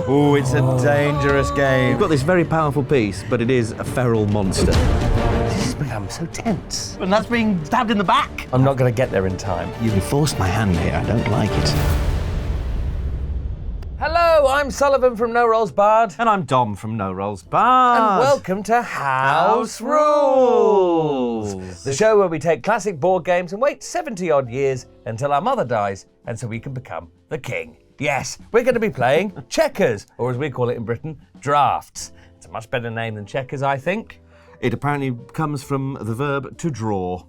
Oh, it's a dangerous game. You've got this very powerful piece, but it is a feral monster. This has become so tense. And that's being stabbed in the back. I'm not going to get there in time. You forced my hand here. I don't like it. Hello, I'm Sullivan from No Rolls Barred. And I'm Dom from No Rolls Barred. And welcome to House Rules, the show where we take classic board games and wait 70 odd years until our mother dies and so we can become the king. Yes, we're going to be playing checkers, or as we call it in Britain, drafts. It's a much better name than checkers, I think. It apparently comes from the verb to draw.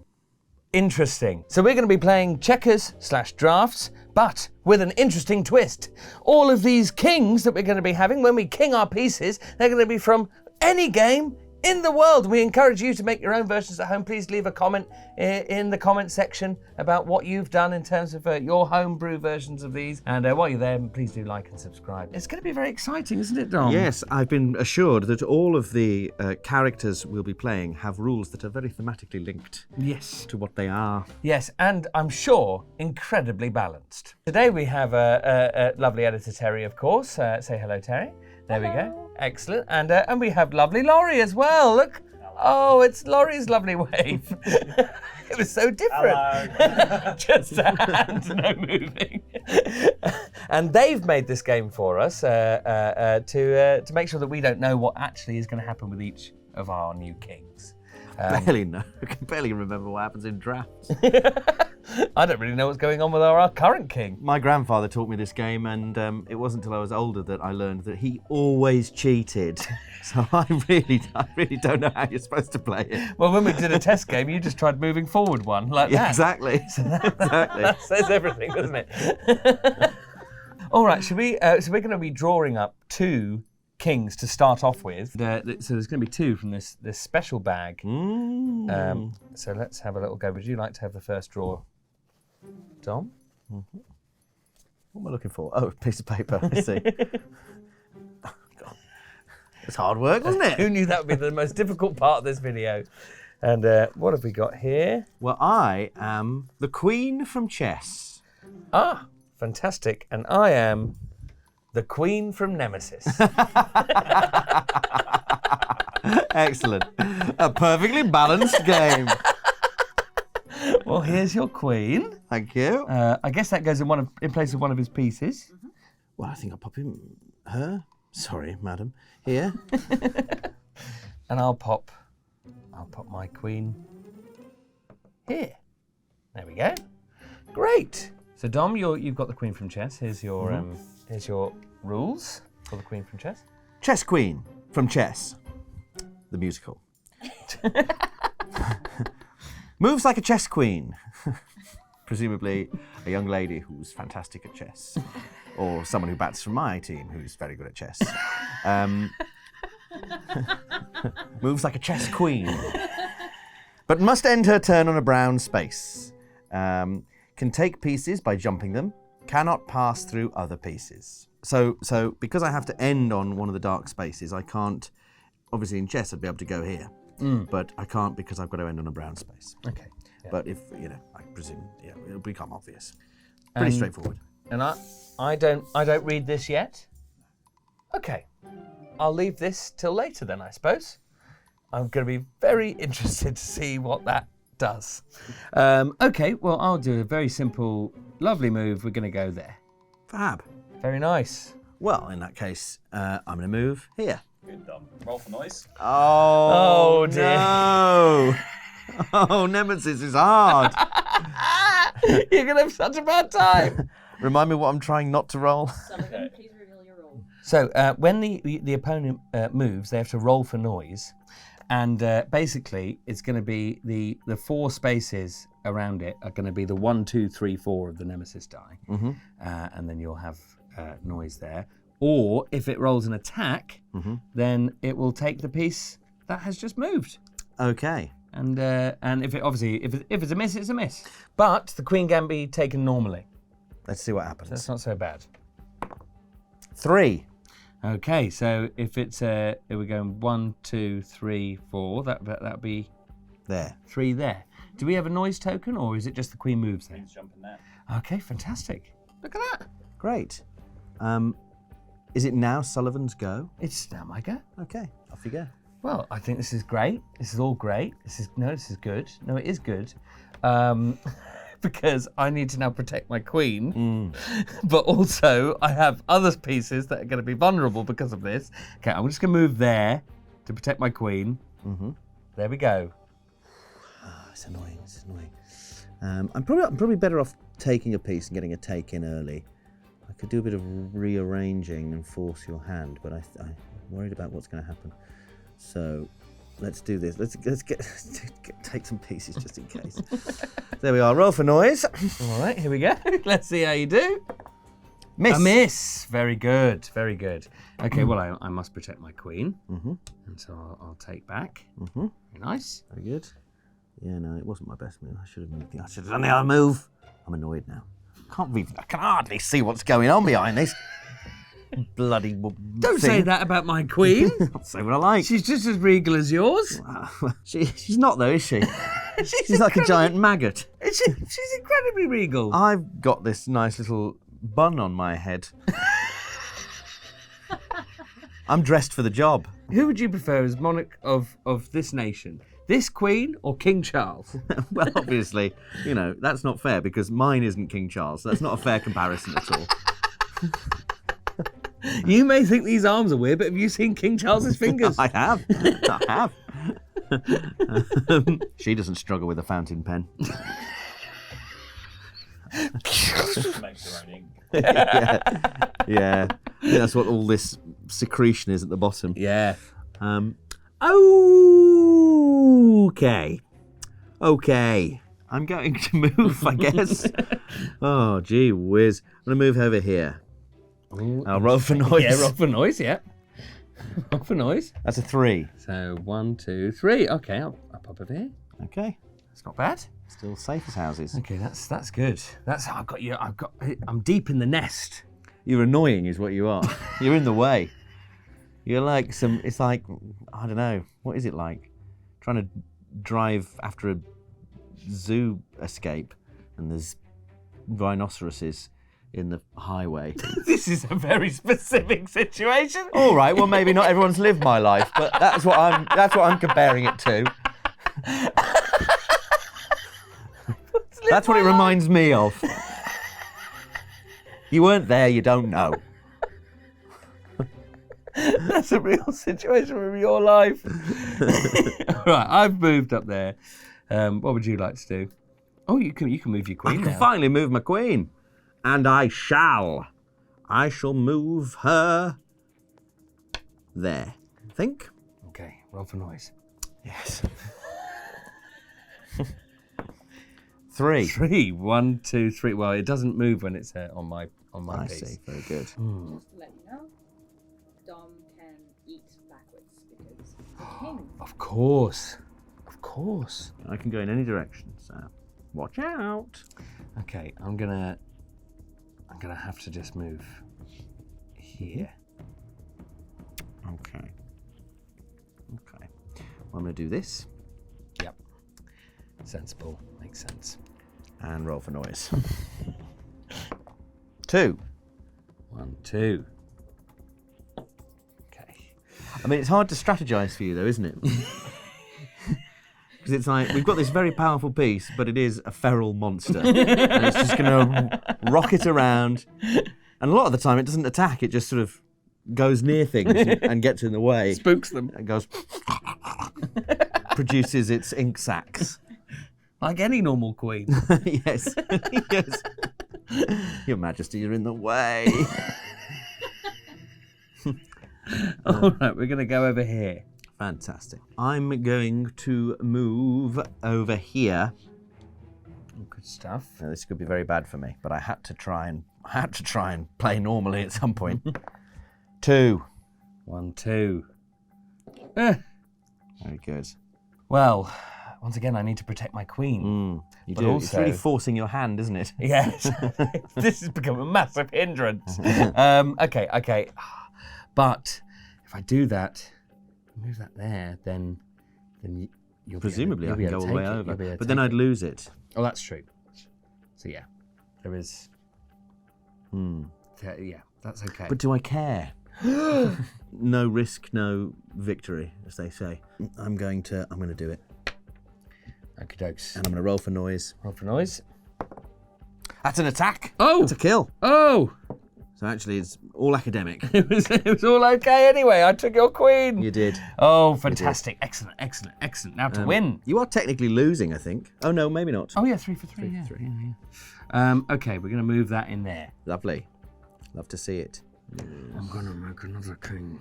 Interesting. So we're going to be playing checkers/drafts, but with an interesting twist. All of these kings that we're going to be having, when we king our pieces, they're going to be from any game in the world. We encourage you to make your own versions at home. Please leave a comment in the comment section about what you've done in terms of your homebrew versions of these. And while you're there, please do like and subscribe. It's going to be very exciting, isn't it, Dom? Yes, I've been assured that all of the characters we'll be playing have rules that are very thematically linked. Yes. To what they are. Yes, and I'm sure incredibly balanced. Today we have a lovely editor, Terry, of course. Say hello, Terry. There we go. Excellent. And we have lovely Laurie as well. Look. Oh, it's Laurie's lovely wave. It was so different. Just a hand, no moving. And they've made this game for us to make sure that we don't know what actually is going to happen with each of our new kings. Barely know. I can barely remember what happens in drafts. I don't really know what's going on with our current king. My grandfather taught me this game, and it wasn't until I was older that I learned that he always cheated. So I really don't know how you're supposed to play it. Well, when we did a test game, you just tried moving forward one like that. Exactly. Exactly. That says everything, doesn't it? All right, so we're going to be drawing up two kings to start off with. So there's going to be two from this special bag. So let's have a little go. Would you like to have the first draw, Dom? Mm-hmm. What am I looking for? Oh, a piece of paper. I see. Oh, God. It's hard work, wasn't it? Who knew that would be the most difficult part of this video? And what have we got here? Well, I am the Queen from chess. Ah, fantastic. And I am the Queen from Nemesis. Excellent. A perfectly balanced game. Well, here's your queen. Thank you. I guess that goes in place of one of his pieces. Mm-hmm. Well, I think I'll pop her. Sorry, madam. Here. And I'll pop my queen here. There we go. Great. So Dom, you've got the queen from chess. Here's your here's your rules for the queen from chess. Chess Queen from chess. The musical. Moves like a chess queen. Presumably a young lady who's fantastic at chess. Or someone who bats from my team who's very good at chess. Moves like a chess queen. But must end her turn on a brown space. Can take pieces by jumping them. Cannot pass through other pieces. So because I have to end on one of the dark spaces, I can't. Obviously, in chess, I'd be able to go here, but I can't because I've got to end on a brown space. Okay. Yeah. But if I presume, it'll become obvious. Pretty straightforward. And I don't read this yet. Okay, I'll leave this till later then, I suppose. I'm going to be very interested to see what that does. Okay, well, I'll do a very simple, lovely move. We're going to go there. Fab. Very nice. Well, in that case, I'm going to move here. Good, Dom. Roll for noise. Oh dear. No. Oh, Nemesis is hard. You're going to have such a bad time. Remind me what I'm trying not to roll. Sullivan, please reveal your role. So when the opponent moves, they have to roll for noise. And basically, it's going to be the four spaces around it are going to be the 1, 2, 3, 4 of the Nemesis die. Mm-hmm. And then you'll have noise there. Or if it rolls an attack, then it will take the piece that has just moved. Okay. And if it's a miss, it's a miss. But the queen can be taken normally. Let's see what happens. That's not so bad. 3. Okay, so if it's here we're going 1, 2, 3, 4. That'd be there. 3 there. Do we have a noise token, or is it just the queen moves there? Queen's jumping there. Okay, fantastic. Look at that. Great. Is it now Sullivan's go? It's now my go. Okay, off you go. Well, I think this is great. This is all great. This is good. No, it is good. Because I need to now protect my queen, but also I have other pieces that are going to be vulnerable because of this. Okay, I'm just going to move there to protect my queen. Mm-hmm. There we go. It's annoying. It's annoying. I'm probably better off taking a piece and getting a take in early. I could do a bit of rearranging and force your hand, but I'm worried about what's going to happen. So let's do this. Let's take some pieces just in case. There we are. Roll for noise. All right, here we go. Let's see how you do. Miss. A miss. Very good. Very good. Okay, well, I must protect my queen. Mm-hmm. And so I'll take back. Mm-hmm. Very nice. Very good. Yeah, no, it wasn't my best move. I should have done the other move. I'm annoyed now. I can hardly see what's going on behind this. Bloody Don't say that about my queen. I'll say what I like. She's just as regal as yours. She's not though, is she? She's like a giant maggot. She's incredibly regal. I've got this nice little bun on my head. I'm dressed for the job. Who would you prefer as monarch of this nation? This queen or King Charles? Well, obviously, that's not fair because mine isn't King Charles. So that's not a fair comparison at all. You may think these arms are weird, but have you seen King Charles's fingers? I have. She doesn't struggle with a fountain pen. Makes her own ink. Yeah. I think that's what all this secretion is at the bottom. Yeah. Okay. I'm going to move, I guess. Oh, gee whiz. I'm going to move over here. Ooh, I'll roll for noise. Yeah, roll for noise, yeah. Roll for noise. That's a 3. So 1, 2, 3. Okay, I'll pop over here. Okay. It's not bad. Still safe as houses. Okay, that's good. I'm deep in the nest. You're annoying is what you are. You're in the way. You're like it's like, I don't know, what is it like? Trying to drive after a zoo escape and there's rhinoceroses in the highway. This is a very specific situation. All right, well maybe not everyone's lived my life, but that's what I'm comparing it to. That's what it reminds me of. You weren't there, you don't know. That's a real situation from your life. Right, I've moved up there. What would you like to do? Oh, you can move your queen I can now. finally move my queen. And I shall move her there. Think? Okay, roll for noise. Yes. 3. 3. 1, 2, 3. Well, it doesn't move when it's on my I piece. see. Very good. Just to let you know, Dom can eat backwards because he's the king. Of course. I can go in any direction, so watch out. Okay, I'm gonna have to just move here. Okay. Well, I'm going to do this Yep. Sensible. Makes sense. and roll for noise. 2. 1, 2. Okay. I mean, it's hard to strategize for you, though, isn't it? Because it's like, we've got this very powerful piece, but it is a feral monster. And it's just going to rocket around. And a lot of the time, it doesn't attack. It just sort of goes near things and gets in the way. Spooks them. And goes... produces its ink sacs. Like any normal queen. Yes. Yes. Your Majesty, you're in the way. All right, we're going to go over here. Fantastic. I'm going to move over here. Good stuff. Now, this could be very bad for me, but I had to try and play normally at some point. 2. 1, 2. Very good. Well, once again, I need to protect my queen. You But do. also- It's really forcing your hand, isn't it? Yes, this has become a massive hindrance. Okay. But if I do that, move that there, then you'll Presumably, I be can able go to all the way take it. over. You'll be able to But then take I'd it. lose it. Oh, that's true. So yeah, there is. Yeah, that's okay. But do I care? No risk, no victory, as they say. I'm going to do it. Okie dokes. And I'm going to roll for noise. Roll for noise. That's an attack. Oh! It's a kill. Oh! So actually, it's all academic. It was all okay anyway. I took your queen. You did. Oh, fantastic. Excellent, excellent, excellent. Now to win. You are technically losing, I think. Oh, no, maybe not. Oh, yeah, 3 for 3. Yeah. Okay, we're going to move that in there. Lovely. Love to see it. I'm going to make another king.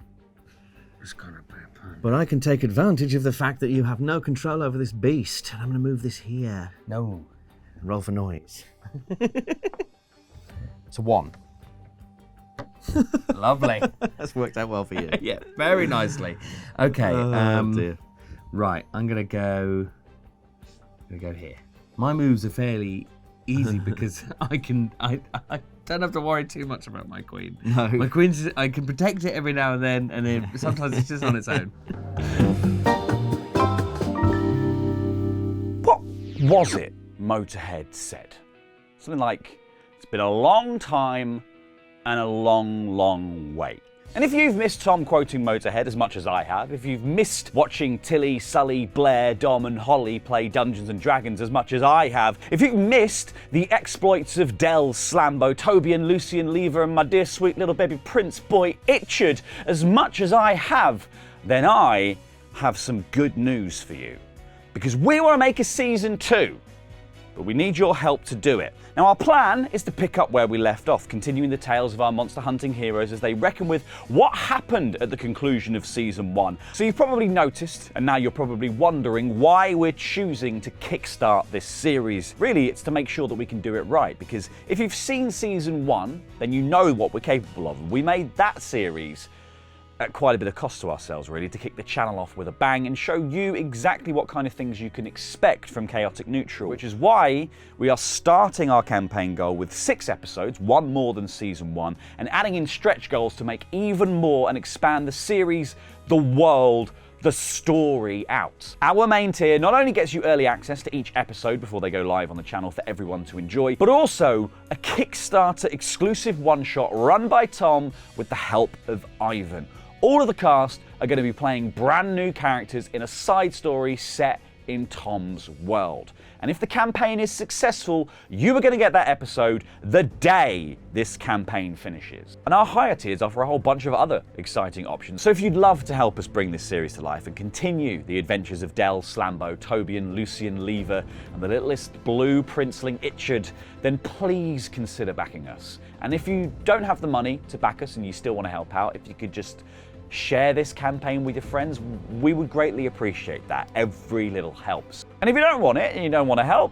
It's going to be a pain. But I can take advantage of the fact that you have no control over this beast. And I'm going to move this here. No. And roll for noise. It's a 1. Lovely. That's worked out well for you. Yeah, very nicely. Okay. Oh, dear. Right, I'm gonna go here. My moves are fairly easy because I don't have to worry too much about my queen. No. My queen's, I can protect it every now and then sometimes it's just on its own. What was it Motorhead said? Something like, it's been a long time and a long, long wait. And if you've missed Tom quoting Motorhead as much as I have, if you've missed watching Tilly, Sully, Blair, Dom and Holly play Dungeons & Dragons as much as I have, if you've missed the exploits of Del, Slambo, Toby and Lucian Lever and my dear sweet little baby Prince Boy Itchard as much as I have, then I have some good news for you. Because we want to make a season 2. But we need your help to do it. Now our plan is to pick up where we left off, continuing the tales of our monster hunting heroes as they reckon with what happened at the conclusion of season 1. So you've probably noticed, and now you're probably wondering why we're choosing to kickstart this series. Really, it's to make sure that we can do it right, because if you've seen season 1, then you know what we're capable of. We made that series at quite a bit of cost to ourselves, really, to kick the channel off with a bang and show you exactly what kind of things you can expect from Chaotic Neutral, which is why we are starting our campaign goal with 6 episodes, 1 more than season 1, and adding in stretch goals to make even more and expand the series, the world, the story out. Our main tier not only gets you early access to each episode before they go live on the channel for everyone to enjoy, but also a Kickstarter exclusive one-shot run by Tom with the help of Ivan. All of the cast are going to be playing brand new characters in a side story set in Tom's world. And if the campaign is successful, you are going to get that episode the day this campaign finishes. And our higher tiers offer a whole bunch of other exciting options. So if you'd love to help us bring this series to life and continue the adventures of Del, Slambo, Toby and Lucian Lever and the littlest blue princeling Itchard, then please consider backing us. And if you don't have the money to back us and you still want to help out, if you could just share this campaign with your friends, we would greatly appreciate that. Every little helps. And if you don't want it and you don't want to help,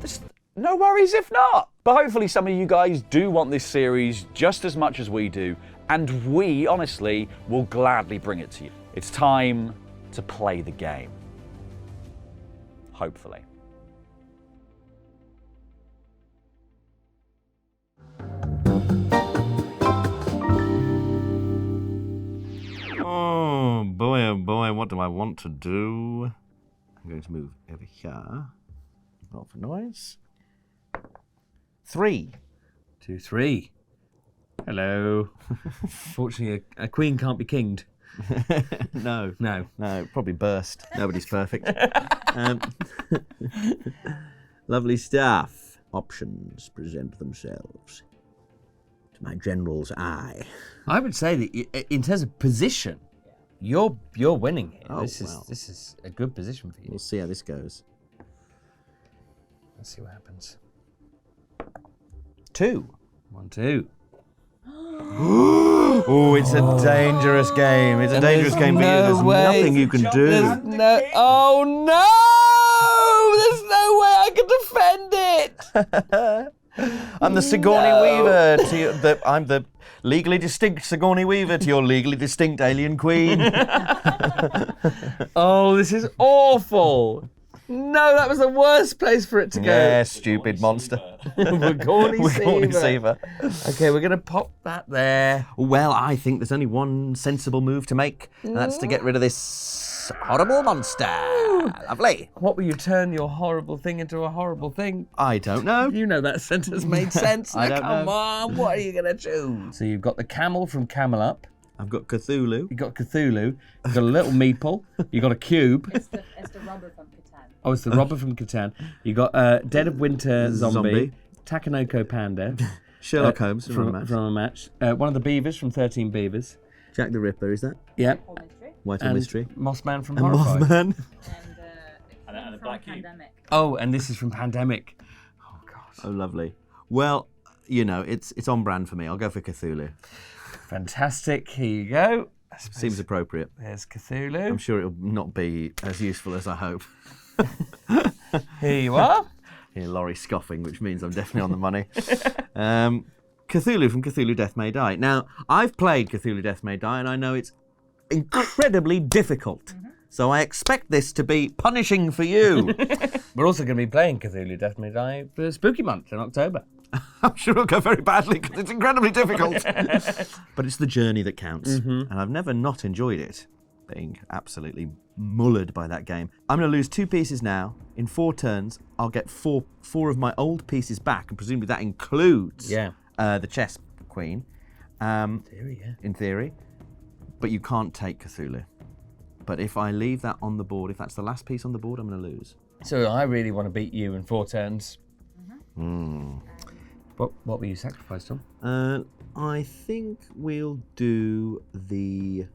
just no worries if not. But hopefully some of you guys do want this series just as much as we do, and we, honestly, will gladly bring it to you. It's time to play the game. Hopefully. Oh boy, what do I want to do? I'm going to move over here. Roll for noise. 3. 2, 3. Hello. Fortunately, a queen can't be kinged. No, No. probably burst. Nobody's perfect. Lovely stuff. Options present themselves to my general's eye. I would say that in terms of position, you're winning here. Oh, this wow. is a good position for you. We'll see how this goes. Let's see what happens. 2. 1, 2. Oh, it's a dangerous game. It's a dangerous game for you. There's nothing you can do. Oh no! There's no way I can defend it. I'm the Sigourney Weaver. I'm the legally distinct Sigourney Weaver to your legally distinct alien queen. Oh, this is awful. No, that was the worst place for it to go. Yeah, stupid monster. Sigourney Weaver. Okay, we're going to pop that there. Well, I think there's only one sensible move to make, and that's to get rid of this horrible monster. Lovely. What will you turn your horrible thing into a horrible thing? I don't know. You know that sentence made sense. I Now, don't come know. on, what are you going to choose? So you've got the camel from Camel Up. I've got Cthulhu. You got Cthulhu. You got a little meeple. You got a cube. It's the robber from Catan. Oh, it's the robber from Catan. You got Dead of Winter zombie. Takanoko Panda. Sherlock Holmes from a match. One of the Beavers from 13 Beavers. Jack the Ripper, is that? Yeah. Whole mystery. Whitehall And Mystery. Mothman from And Horrify. Mothman. And the from Black Cube. Pandemic. Oh, and this is from Pandemic. Oh, God. Oh, lovely. Well, it's on brand for me. I'll go for Cthulhu. Fantastic. Here you go. Seems appropriate. There's Cthulhu. I'm sure it'll not be as useful as I hope. Here you are. Here, Laurie scoffing, which means I'm definitely on the money. Cthulhu from Cthulhu Death May Die. Now, I've played Cthulhu Death May Die, and I know it's incredibly difficult. So I expect this to be punishing for you. We're also going to be playing Cthulhu Death May Die for Spooky Month in October. I'm sure it'll go very badly because it's incredibly difficult. But it's the journey that counts. And I've never not enjoyed it, being absolutely mullered by that game. I'm going to lose 2 pieces now. In 4 turns, I'll get four of my old pieces back, and presumably that includes the chess queen. In theory. But you can't take Cthulhu. But if I leave that on the board, if that's the last piece on the board, I'm going to lose. So I really want to beat you in 4 turns. What will you sacrifice, Tom? I think we'll do the...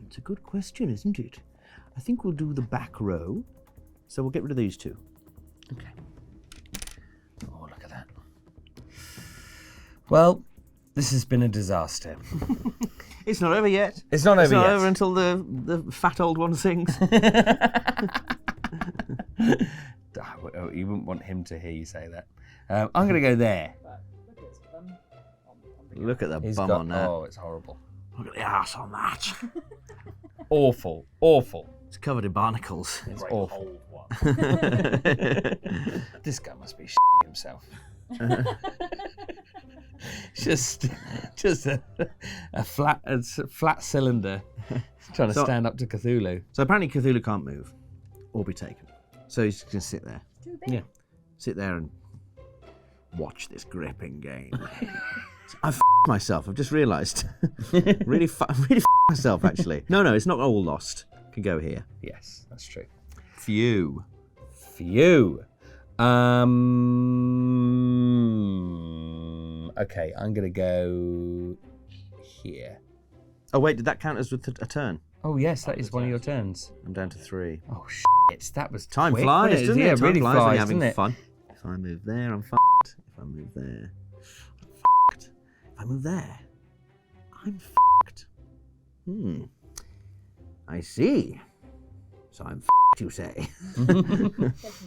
it's a good question, isn't it? I think we'll do the back row. So we'll get rid of these 2. Okay. Oh, look at that. Well, this has been a disaster. It's not over yet. It's not over yet. over until the fat old one sings. You wouldn't want him to hear you say that. I'm going to go there. Look at the He's bum got, on that. Oh, it's horrible. Look at the ass on that. Awful. Awful. It's covered in barnacles. It's awful. This guy must be himself. just a flat cylinder trying to stand up to Cthulhu. So apparently Cthulhu can't move or be taken. So he's just going to sit there. Too big. Yeah. Sit there and watch this gripping game. I've myself. I've just realised. really myself, actually. No, it's not all lost. Can go here. Yes, that's true. Few. Okay, I'm gonna go here. Oh wait, did that count as with a turn? Oh yes, that is one of your turns. I'm down to 3. Oh shit, that was Time quick, flies, wasn't doesn't it? Yeah, Time really flies when flies, you're having doesn't it? fun. If I move there, I'm f***ed. If I move there, I'm f***ed. If I move there, I'm f***ed. I see. So I'm f***ed, you say. Taking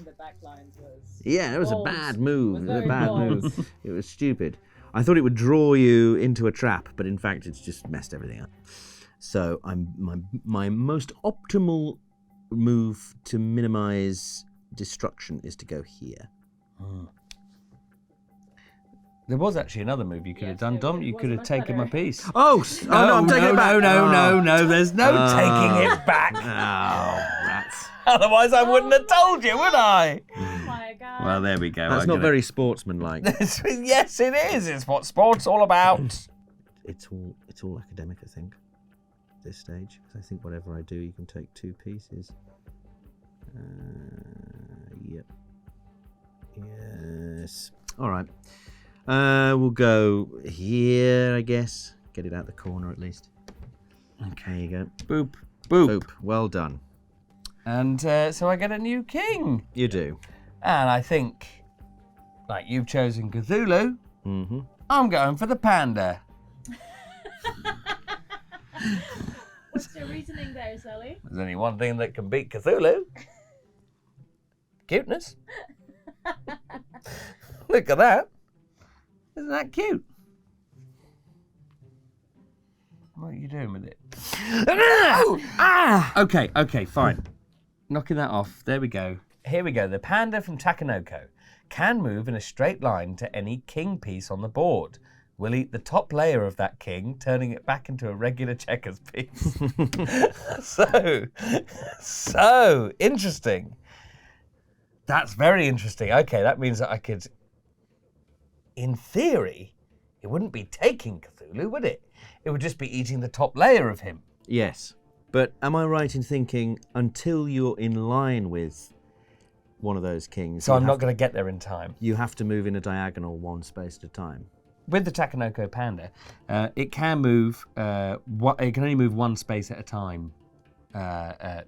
the back lines was... Yeah, it was a bold. bad move. It was a Very bad bold. move. It was stupid. I thought it would draw you into a trap, but in fact, it's just messed everything up. So my most optimal move to minimize destruction is to go here. There was actually another move you could have done, there Dom. was. You It could have was taken much my piece. No, I'm taking it back. No. There's no taking it back. Oh, rats. Otherwise, I wouldn't have told you, would I? Oh my god. Well, there we go. That's not very sportsmanlike. Yes, it is. It's what sport's all about. It's all academic, I think, at this stage. Because I think whatever I do, you can take 2 pieces. Yep. Yes. All right. We'll go here, I guess. Get it out the corner at least. Okay, there you go. Boop, boop. Boop. Well done. And so I get a new king. You do. And I think, like you've chosen Cthulhu, Mm-hmm. I'm going for the panda. What's your reasoning there, Sally? There's only one thing that can beat Cthulhu. Cuteness. Look at that. Isn't that cute? What are you doing with it? Okay, fine. Knocking that off. There we go. Here we go. The panda from Takanoko can move in a straight line to any king piece on the board. We'll eat the top layer of that king, turning it back into a regular checkers piece. So interesting. That's very interesting. Okay, that means that I could, in theory, it wouldn't be taking Cthulhu, would it? It would just be eating the top layer of him. Yes. But am I right in thinking until you're in line with one of those kings, So I'm not going to get there in time. you have to move in a diagonal one space at a time? With the Takenoko Panda, it can move. It can only move one space at a time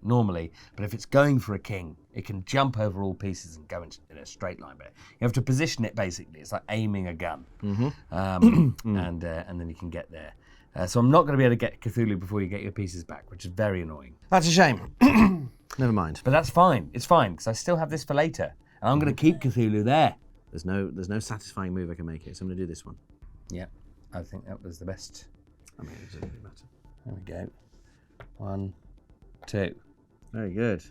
normally. But if it's going for a king, it can jump over all pieces and go in a straight line. But you have to position it basically. It's like aiming a gun, and then you can get there. So I'm not going to be able to get Cthulhu before you get your pieces back, which is very annoying. That's a shame. Never mind. But that's fine. It's fine because I still have this for later, and I'm going to keep Cthulhu there. There's no satisfying move I can make it, so I'm going to do this one. Yeah, I think that was the best. I mean, it doesn't really matter. There we go. 1, 2. Very good.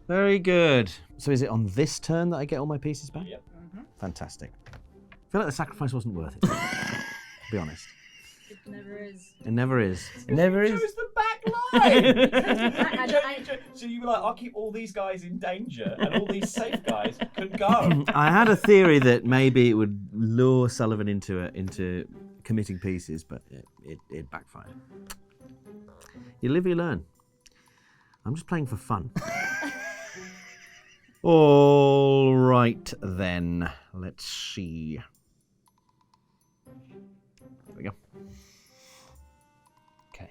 Very good. So is it on this turn that I get all my pieces back? Yep. Fantastic. I feel like the sacrifice wasn't worth it, to be honest. It never is. It never is. It never is. Choose the back line! I- So you were like, I'll keep all these guys in danger, and all these safe guys could go. I had a theory that maybe it would lure Sullivan into committing pieces, but it backfired. You live, you learn. I'm just playing for fun. All right, then. Let's see. There we go. Okay.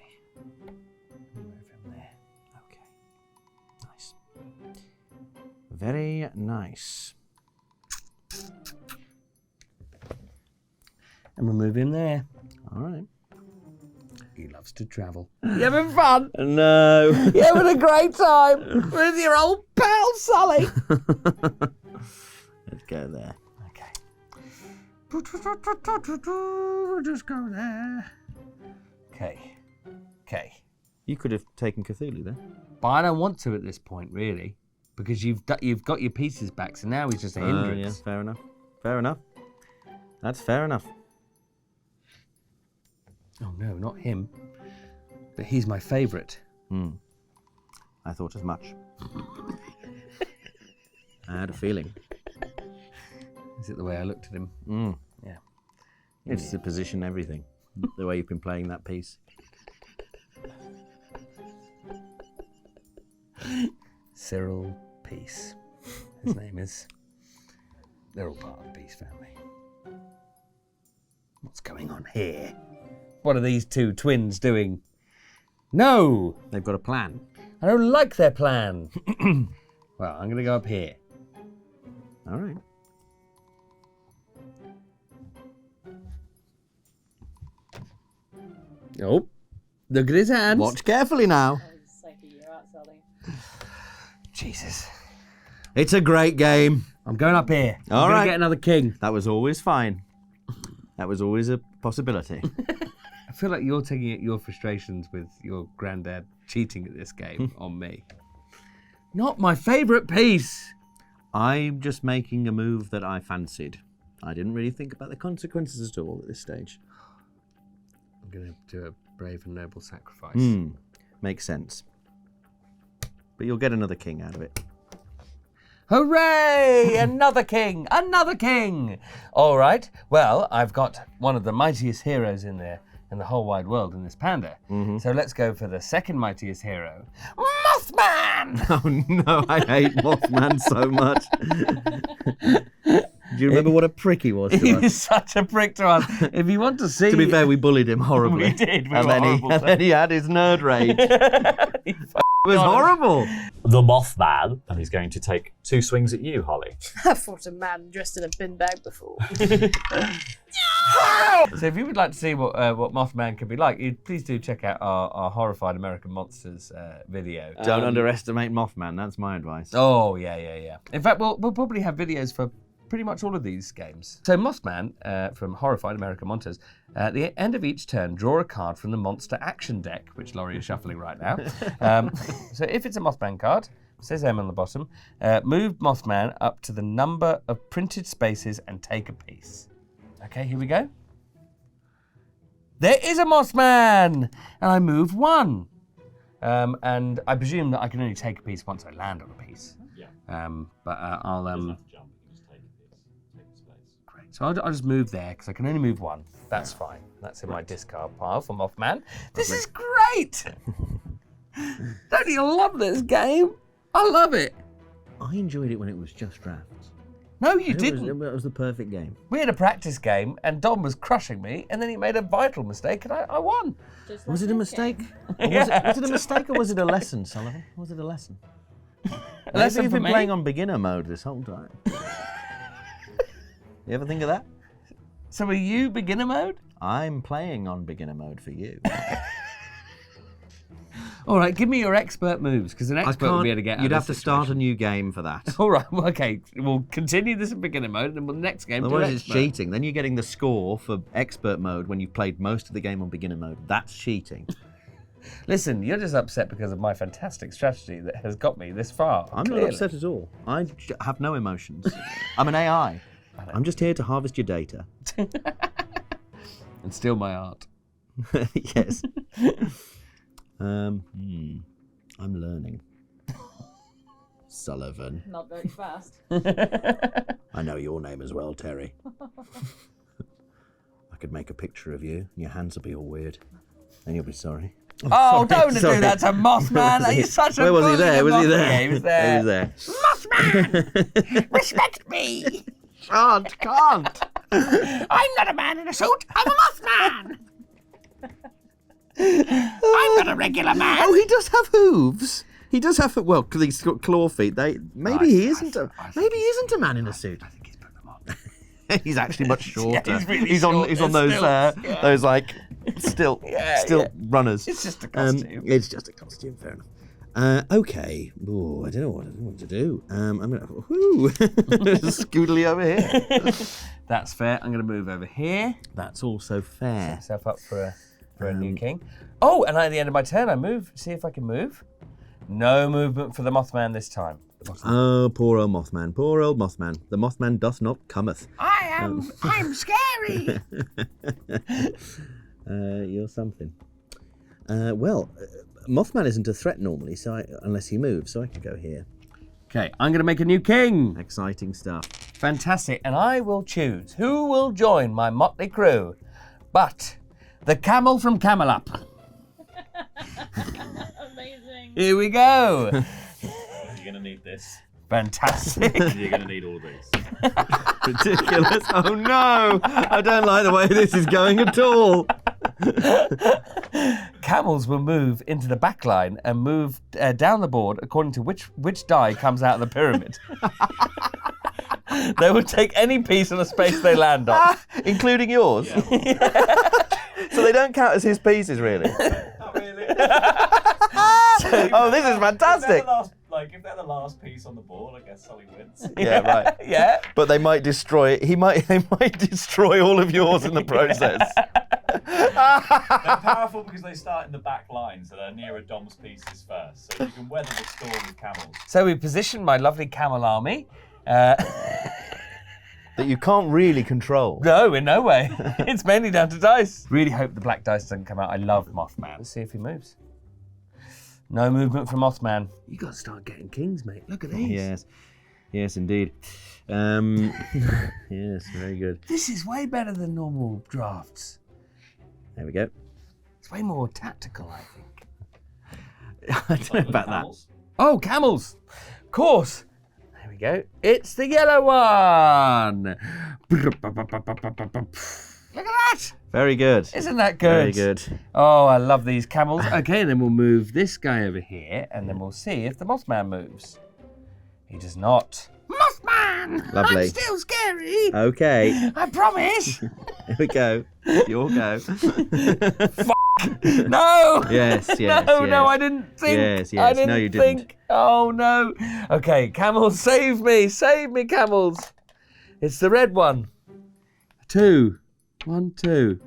Move him there. Okay. Nice. Very nice. And we'll move him there. All right. He loves to travel. You having fun? No. You having a great time with your old pal Sully? Let's go there. Okay. Just go there. Okay. Okay. You could have taken Cthulhu there. But I don't want to at this point, really, because you've got your pieces back. So now he's just a hindrance. Yeah, fair enough. Fair enough. That's fair enough. Oh no, not him. But he's my favourite. I thought as much. I had a feeling. Is it the way I looked at him? Yeah. It's the position, everything. The way you've been playing that piece. Cyril Peace. His name is. They're all part of the Peace family. What's going on here? What are these two twins doing? No! They've got a plan. I don't like their plan. Well, I'm going to go up here. All right. Oh, look at his hands. Watch carefully now. Psyche, you're out, Sally. Jesus. It's a great game. I'm going up here. All I'm right. going to get another king. That was always fine. That was always a possibility. I feel like you're taking your frustrations with your granddad cheating at this game on me. Not my favourite piece. I'm just making a move that I fancied. I didn't really think about the consequences at all at this stage. I'm going to do a brave and noble sacrifice. Makes sense. But you'll get another king out of it. Hooray! Another king! Another king! All right. Well, I've got one of the mightiest heroes in the whole wide world in this panda. So let's go for the second mightiest hero, Mothman! Oh no, I hate Mothman so much. Do you remember what a prick he was to us? He's such a prick to us. If you want to see... To be fair, we bullied him horribly. We did. We and were then horrible and then he had his nerd rage. It was horrible. The Mothman, and he's going to take 2 swings at you, Holly. I've fought a man dressed in a bin bag before. So if you would like to see what Mothman could be like, please do check out our Horrified American Monsters video. Don't underestimate Mothman, that's my advice. Oh, yeah. In fact, we'll probably have videos for pretty much all of these games. So Mothman, from Horrified American Monsters, at the end of each turn, draw a card from the Monster Action deck, which Laurie is shuffling right now. So if it's a Mothman card, it says M on the bottom, move Mothman up to the number of printed spaces and take a piece. Okay, here we go. There is a Mothman! And I move 1. And I presume that I can only take a piece once I land on a piece. Yeah. But I'll... Jump, you can just take a piece, take a space. Great. So I'll just move there because I can only move one. That's fine. That's in my discard pile for Mothman. This is great. Don't you love this game? I love it. I enjoyed it when it was just drafts. No, you didn't. It was the perfect game. We had a practice game and Dom was crushing me and then he made a vital mistake and I won. Just Was like it a this mistake? game. Or was it a mistake or was it a lesson, Sullivan? Was it a lesson? A lesson Maybe you've for been me? playing on beginner mode this whole time. You ever think of that? So are you beginner mode? I'm playing on beginner mode for you. All right, give me your expert moves because an expert will be able to get out You'd of have to this start a situation. new game for that. All right, well, okay. We'll continue this in beginner mode and then we'll next game do Otherwise, it's expert. cheating. Then you're getting the score for expert mode when you've played most of the game on beginner mode. That's cheating. Listen, you're just upset because of my fantastic strategy that has got me this far. I'm clearly. not upset at all. I have no emotions. I'm an AI. I'm just here to harvest your data. And steal my art. Yes. I'm learning. Sullivan. Not very fast. I know your name as well, Terry. I could make a picture of you, and your hands will be all weird. And you'll be sorry. Oh, don't sorry. do that to Mothman. Are you such a Where was he bully there? to Was he Mothman? there? Yeah, he was there. He was there. Mothman! Respect me! Can't. I'm not a man in a suit. I'm a Mothman! I'm not a regular man. Oh, he does have hooves. He does have, well, because he's got claw feet. Maybe he isn't a man in a suit. I think he's put them on. He's actually much shorter. he's really He's short. on those Stilts, yeah. those like stilt runners. It's just a costume. It's just a costume. Fair enough. Okay. Ooh, I don't know what to do. I'm gonna scootily over here. That's fair. I'm going to move over here. That's also fair. Myself up for a new king. Oh, and at the end of my turn, I move. See if I can move. No movement for the Mothman this time. Oh, poor old Mothman. Poor old Mothman. The Mothman doth not cometh. I'm scary. You're something. Mothman isn't a threat normally, unless he moves, so I could go here. Okay, I'm going to make a new king. Exciting stuff. Fantastic. And I will choose who will join my motley crew. But the camel from Camelot. Amazing. Here we go. You're going to need this. Fantastic. You're going to need all these. Ridiculous. Oh no! I don't like the way this is going at all. Camels will move into the back line and move down the board according to which die comes out of the pyramid. They will take any piece of the space they land on. Including yours? So they don't count as his pieces, really? Not really. Oh, this is fantastic! If they're the last piece on the board, I guess Sully wins. Yeah, right. Yeah. But they might destroy. They might destroy all of yours in the process. They're powerful because they start in the back line, so they're nearer Dom's pieces first. So you can weather the storm with camels. So we position my lovely camel army. That you can't really control. No, in no way. It's mainly down to dice. Really hope the black dice doesn't come out. I love Mothman. Let's see if he moves. No movement from Mothman. You got to start getting kings, mate. Look at these. Yes, indeed. Yes, very good. This is way better than normal drafts. There we go. It's way more tactical, I think. I don't know about that. Camels. Oh, camels. Of course. There we go. It's the yellow one. Look at that. Very good. Isn't that good? Very good. Oh, I love these camels. Okay, then we'll move this guy over here, and then we'll see if the Mothman moves. He does not. Mothman! Lovely. I'm still scary. Okay, I promise. here we go. Your go. No. Yes, yes, No, yes. I didn't think. Yes, I yes. didn't No, you didn't. think. Oh, no. Okay, camels, save me. Save me, camels. It's the red one. 2. 1, 2.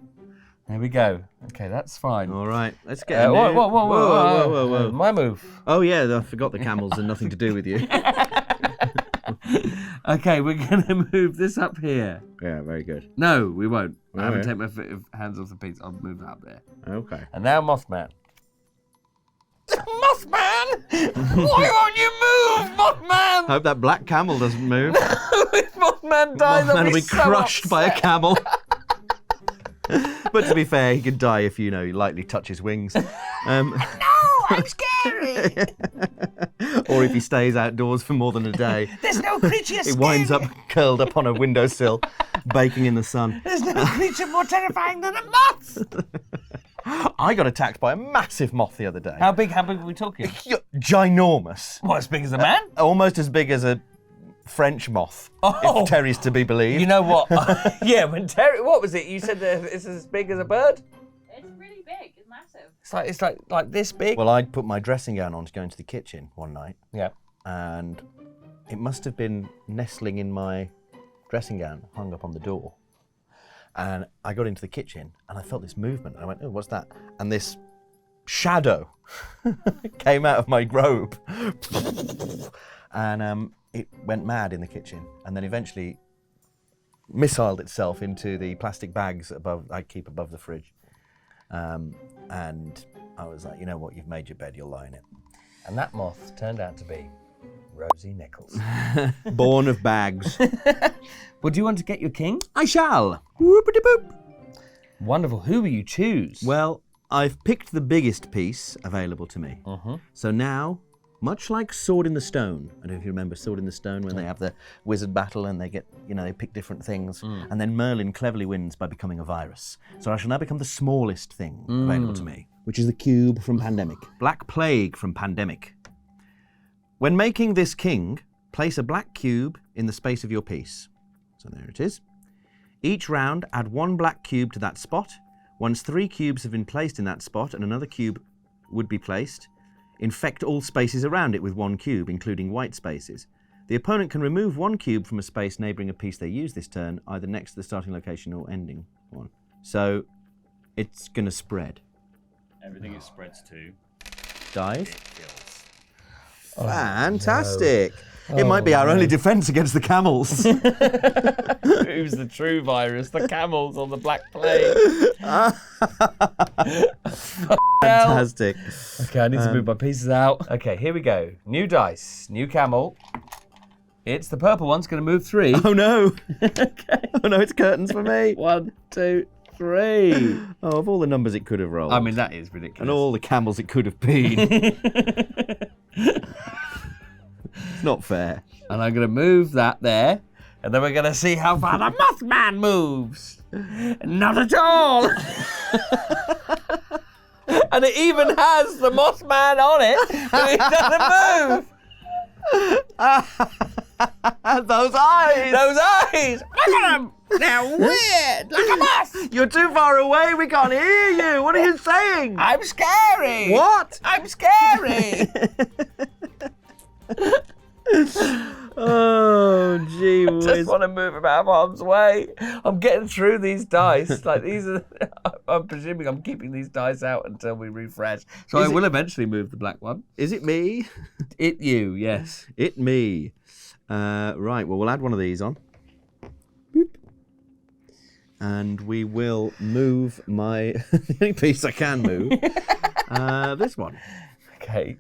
There we go. Okay, that's fine. All right, let's get. Whoa. My move. Oh yeah, I forgot the camels and nothing to do with you. Okay, we're going to move this up here. Yeah, very good. No, we won't. I haven't Okay. taken my hands off the piece. I'll move that up there. Okay. And now Mothman. Mothman! Why won't you move, Mothman? Hope that black camel doesn't move. It's Mothman dies, Mothman I'll will be so crushed by a upset. camel. But to be fair, he could die if, you lightly touch his wings. No, I'm scary. Or if he stays outdoors for more than a day. There's no creature He winds up curled up on a windowsill, baking in the sun. There's no creature more terrifying than a moth. I got attacked by a massive moth the other day. How big are we talking? Ginormous. What, as big as a man? Almost as big as a French moth, Oh. if Terry's to be believed. You know what? Yeah, when Terry, what was it? You said that it's as big as a bird? It's really big. It's massive. It's like this big. Well, I'd put my dressing gown on to go into the kitchen one night, Yeah. and it must have been nestling in my dressing gown, hung up on the door. And I got into the kitchen, and I felt this movement. And I went, oh, what's that? And this shadow came out of my robe. And it went mad in the kitchen, and then eventually missiled itself into the plastic bags I keep above the fridge. And I was like, you know what, you've made your bed, you'll lie in it. And that moth turned out to be Rosie Nichols. Born of bags. Well, do you want to get your king? I shall. Whoopity-boop. Wonderful. Who will you choose? Well, I've picked the biggest piece available to me. So now, much like Sword in the Stone, I don't know if you remember Sword in the Stone, when they have the wizard battle and they get, they pick different things, and then Merlin cleverly wins by becoming a virus. So I shall now become the smallest thing available to me, which is the cube from Pandemic. Black Plague from Pandemic. When making this king, place a black cube in the space of your piece. So there it is. Each round, add one black cube to that spot. Once 3 cubes have been placed in that spot and another cube would be placed, infect all spaces around it with 1 cube, including white spaces. The opponent can remove 1 cube from a space neighbouring a piece they use this turn, either next to the starting location or ending one. So it's going to spread. Everything it spreads to, Dies. it kills. Fantastic. It might be our only defence against the camels. Who's the true virus? The camels or the Black Plague? Fantastic. Okay, I need to move my pieces out. Okay, here we go. New dice, new camel. It's the purple one's going to move 3. Oh no. Okay. Oh no, it's curtains for me. 1, 2, 3. Oh, of all the numbers it could have rolled. I mean, that is ridiculous. and all the camels it could have been. It's not fair. And I'm going to move that there. And then we're going to see how far the Mothman moves. Not at all. And it even has the Mothman on it, but it doesn't move. Those eyes! Those eyes! Look at them! They're weird! Like a moth! You're too far away, we can't hear you! What are you saying? I'm scary! What? I'm scary! Oh, gee whiz. Just want to move him out of harm's way. I'm getting through these dice. Like these are. I'm presuming I'm keeping these dice out until we refresh. So I will eventually move the black one. Is it me? It you, yes. It me. Right, well, we'll add one of these on. Boop. And we will move my... the only piece I can move. This one. Okay.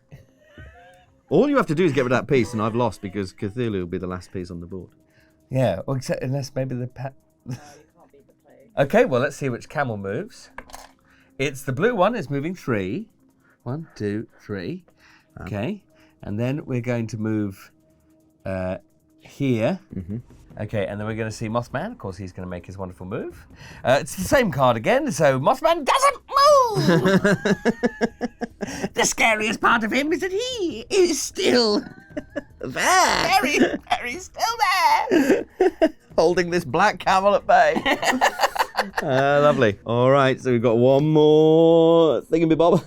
All you have to do is get rid of that piece, and I've lost because Cthulhu will be the last piece on the board. Yeah. Well, except unless maybe the Can't be the plague. Okay. Well, let's see which camel moves. It's the blue one. Is moving 3. 1, 2, 3. Okay. And then we're going to move here. Mm-hmm. Okay, and then we're going to see Mothman. Of course, he's going to make his wonderful move. It's the same card again, so Mothman doesn't move! The scariest part of him is that he is still There! very still there! Holding this black camel at bay. Lovely. All right, so we've got one more thingamabob.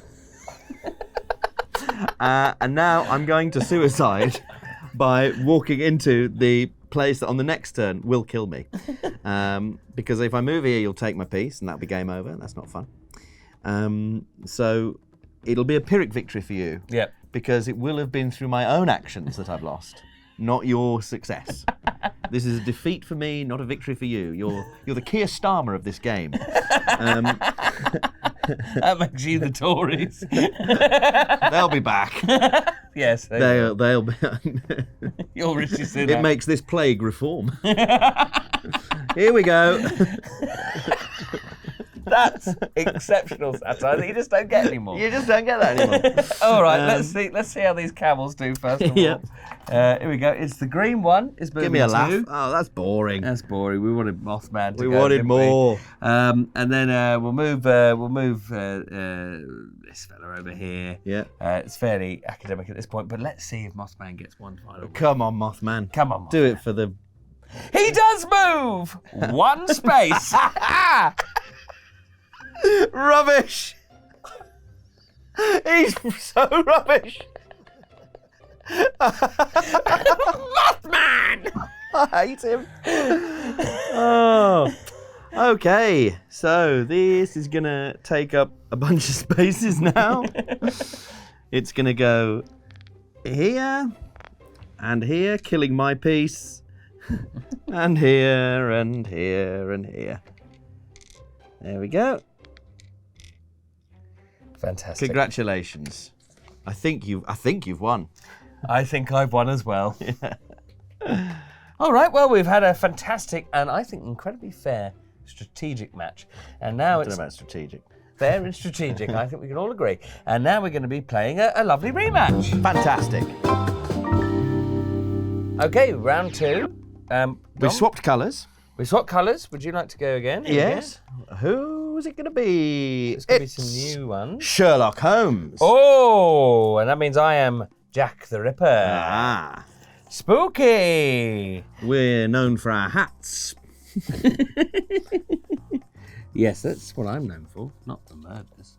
And now I'm going to suicide by walking into the place that on the next turn will kill me. Because if I move here, you'll take my piece, and that'll be game over. That's not fun. So it'll be a Pyrrhic victory for you. Yep. Because it will have been through my own actions that I've lost, not your success. This is a defeat for me, not a victory for you. You're the Keir Starmer of this game. That makes you the Tories. They'll be back. Yes. They'll be. You're Rishi Sunak. It makes this plague reform. Here we go. That's exceptional satire that you just don't get anymore. You just don't get that anymore. All right, let's see how these camels do first of all. Yeah. Here we go. It's the green one. Is Give me a laugh. two. Oh, that's boring. That's boring. We wanted Mothman to We go, wanted didn't more. we? And then we'll move this fella over here. Yeah. It's fairly academic at this point, but let's see if Mothman gets one final. Come on, Mothman. Come on, Mothman. Do it for the. He does move one space. Rubbish. He's so rubbish. Mothman. I hate him. Oh. Okay, so this is gonna take up a bunch of spaces now. It's gonna go here and here, killing my piece, and here and here and here. There we go. Fantastic. Congratulations. I think you've won. I think I've won as well. All right, well, we've had a fantastic and I think incredibly fair strategic match. And now I don't it's know about strategic. fair and strategic, I think we can all agree. And now we're going to be playing a lovely rematch. Fantastic. Okay, round two. We Dom, swapped colours. we swapped colours. Would you like to go again? Yes. Who's it going to be? It's going to be some new ones. Sherlock Holmes. Oh, and that means I am Jack the Ripper. Ah. Spooky. We're known for our hats. Yes, that's what I'm known for, not the murders.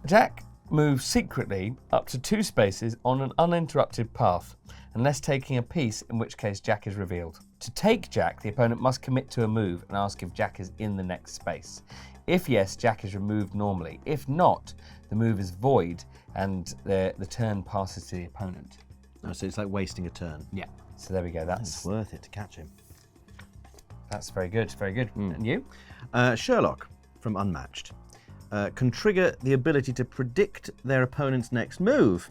Jack moves secretly up to 2 spaces on an uninterrupted path, unless taking a piece, in which case Jack is revealed. To take Jack, the opponent must commit to a move and ask if Jack is in the next space. If yes, Jack is removed normally. If not, the move is void and the turn passes to the opponent. Oh, so it's like wasting a turn. Yeah. So there we go. It's worth it to catch him. That's very good. Very good. And you? Sherlock from Unmatched can trigger the ability to predict their opponent's next move.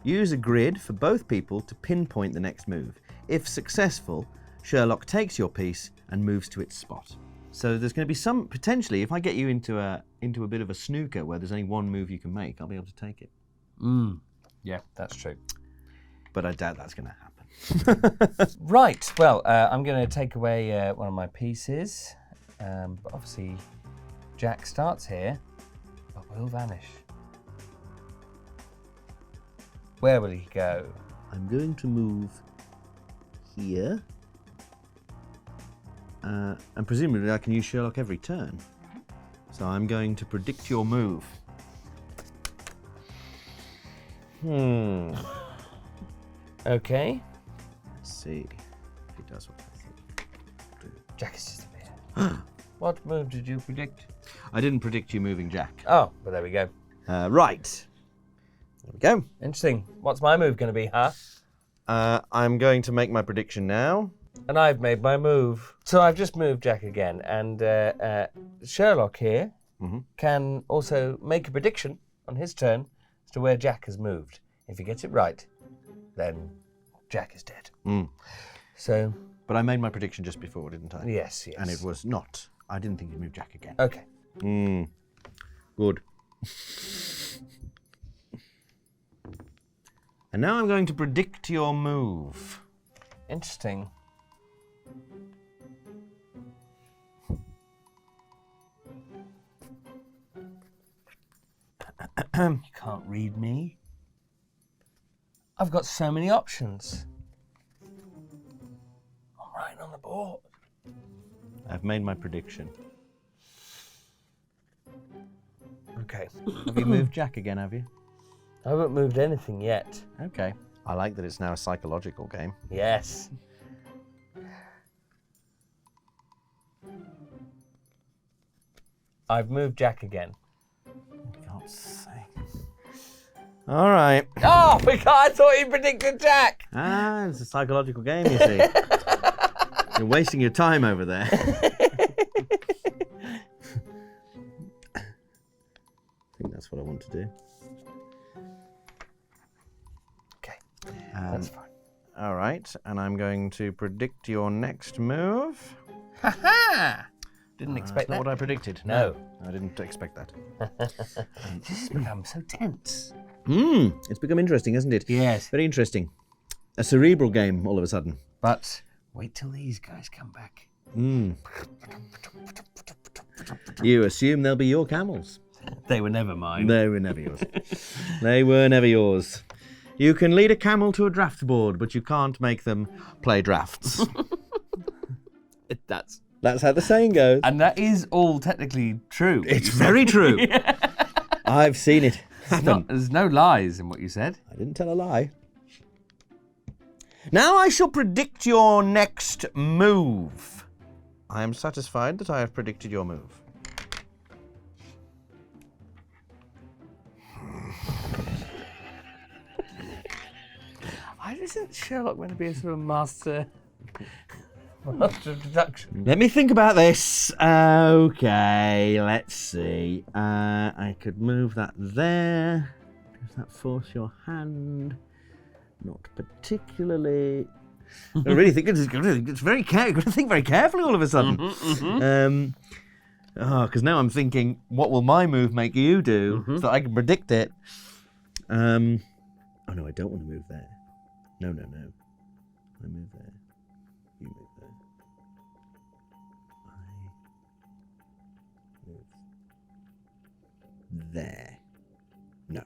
Use a grid for both people to pinpoint the next move. If successful, Sherlock takes your piece and moves to its spot. So there's going to be some, potentially, if I get you into a bit of a snooker where there's only one move you can make, I'll be able to take it. Yeah, that's true. But I doubt that's going to happen. Right, well, I'm going to take away one of my pieces. But obviously, Jack starts here, but will vanish. Where will he go? I'm going to move here. And presumably I can use Sherlock every turn. So I'm going to predict your move. Okay. Let's see if he does what I think. Jack has disappeared. What move did you predict? I didn't predict you moving Jack. Oh, well, there we go. Right. There we go. Interesting. What's my move going to be, huh? I'm going to make my prediction now. And I've made my move. So I've just moved Jack again. And Sherlock here can also make a prediction on his turn as to where Jack has moved. If he gets it right, then Jack is dead. So, But I made my prediction just before, didn't I? yes. And it was not. I didn't think you'd move Jack again. Okay. Good. And now I'm going to predict your move. Interesting. You can't read me. I've got so many options. I'm writing on the board. I've made my prediction. Okay. Have you moved Jack again, have you? I haven't moved anything yet. Okay. I like that it's now a psychological game. Yes. I've moved Jack again. For God's sake. All right. Oh, I thought you predicted Jack. Ah, it's a psychological game, you see. You're wasting your time over there. I think that's what I want to do. That's fine. All right, and I'm going to predict your next move. Ha! Didn't expect That's not that. what I predicted. No. I didn't expect that. This has become so tense. It's become interesting, hasn't it? Yes. Very interesting. A cerebral game all of a sudden. But wait till these guys come back. You assume they'll be your camels. They were never mine. They were never yours. They were never yours. You can lead a camel to a draft board, but you can't make them play drafts. That's how the saying goes. And that is all technically true. It's very true. I've seen it happen. There's no lies in what you said. I didn't tell a lie. Now I shall predict your next move. I am satisfied that I have predicted your move. Isn't Sherlock going to be a sort of master of deduction? Let me think about this. Okay, let's see. I could move that there. Does that force your hand? Not particularly. I really think it's very careful. Got to think very carefully all of a sudden. Because now I'm thinking, what will my move make you do so that I can predict it? Oh no, I don't want to move there. No. I move there. You move there. I move there. No.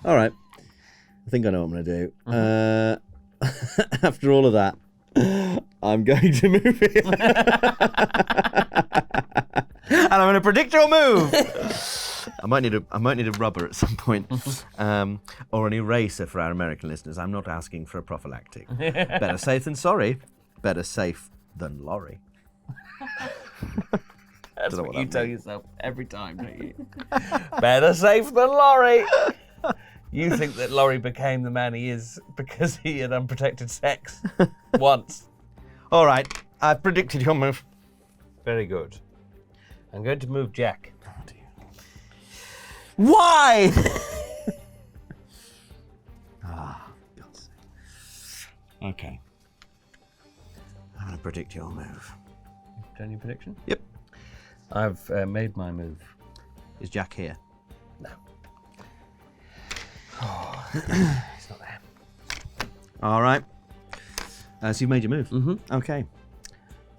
All right. I think I know what I'm going to do. After all of that, I'm going to move it. And I'm going to predict your move. I might need a rubber at some point, or an eraser for our American listeners. I'm not asking for a prophylactic. Better safe than sorry. Better safe than lorry. That's what you tell yourself every time, don't you? Better safe than Laurie. You think that Laurie became the man he is because he had unprotected sex once. All right, I've predicted your move. Very good. I'm going to move Jack. Why? God's sake. Okay. I'm going to predict your move. Done your prediction? Yep. I've made my move. Is Jack here? No. Oh, he's not there. All right. So you've made your move? Mm-hmm. Okay.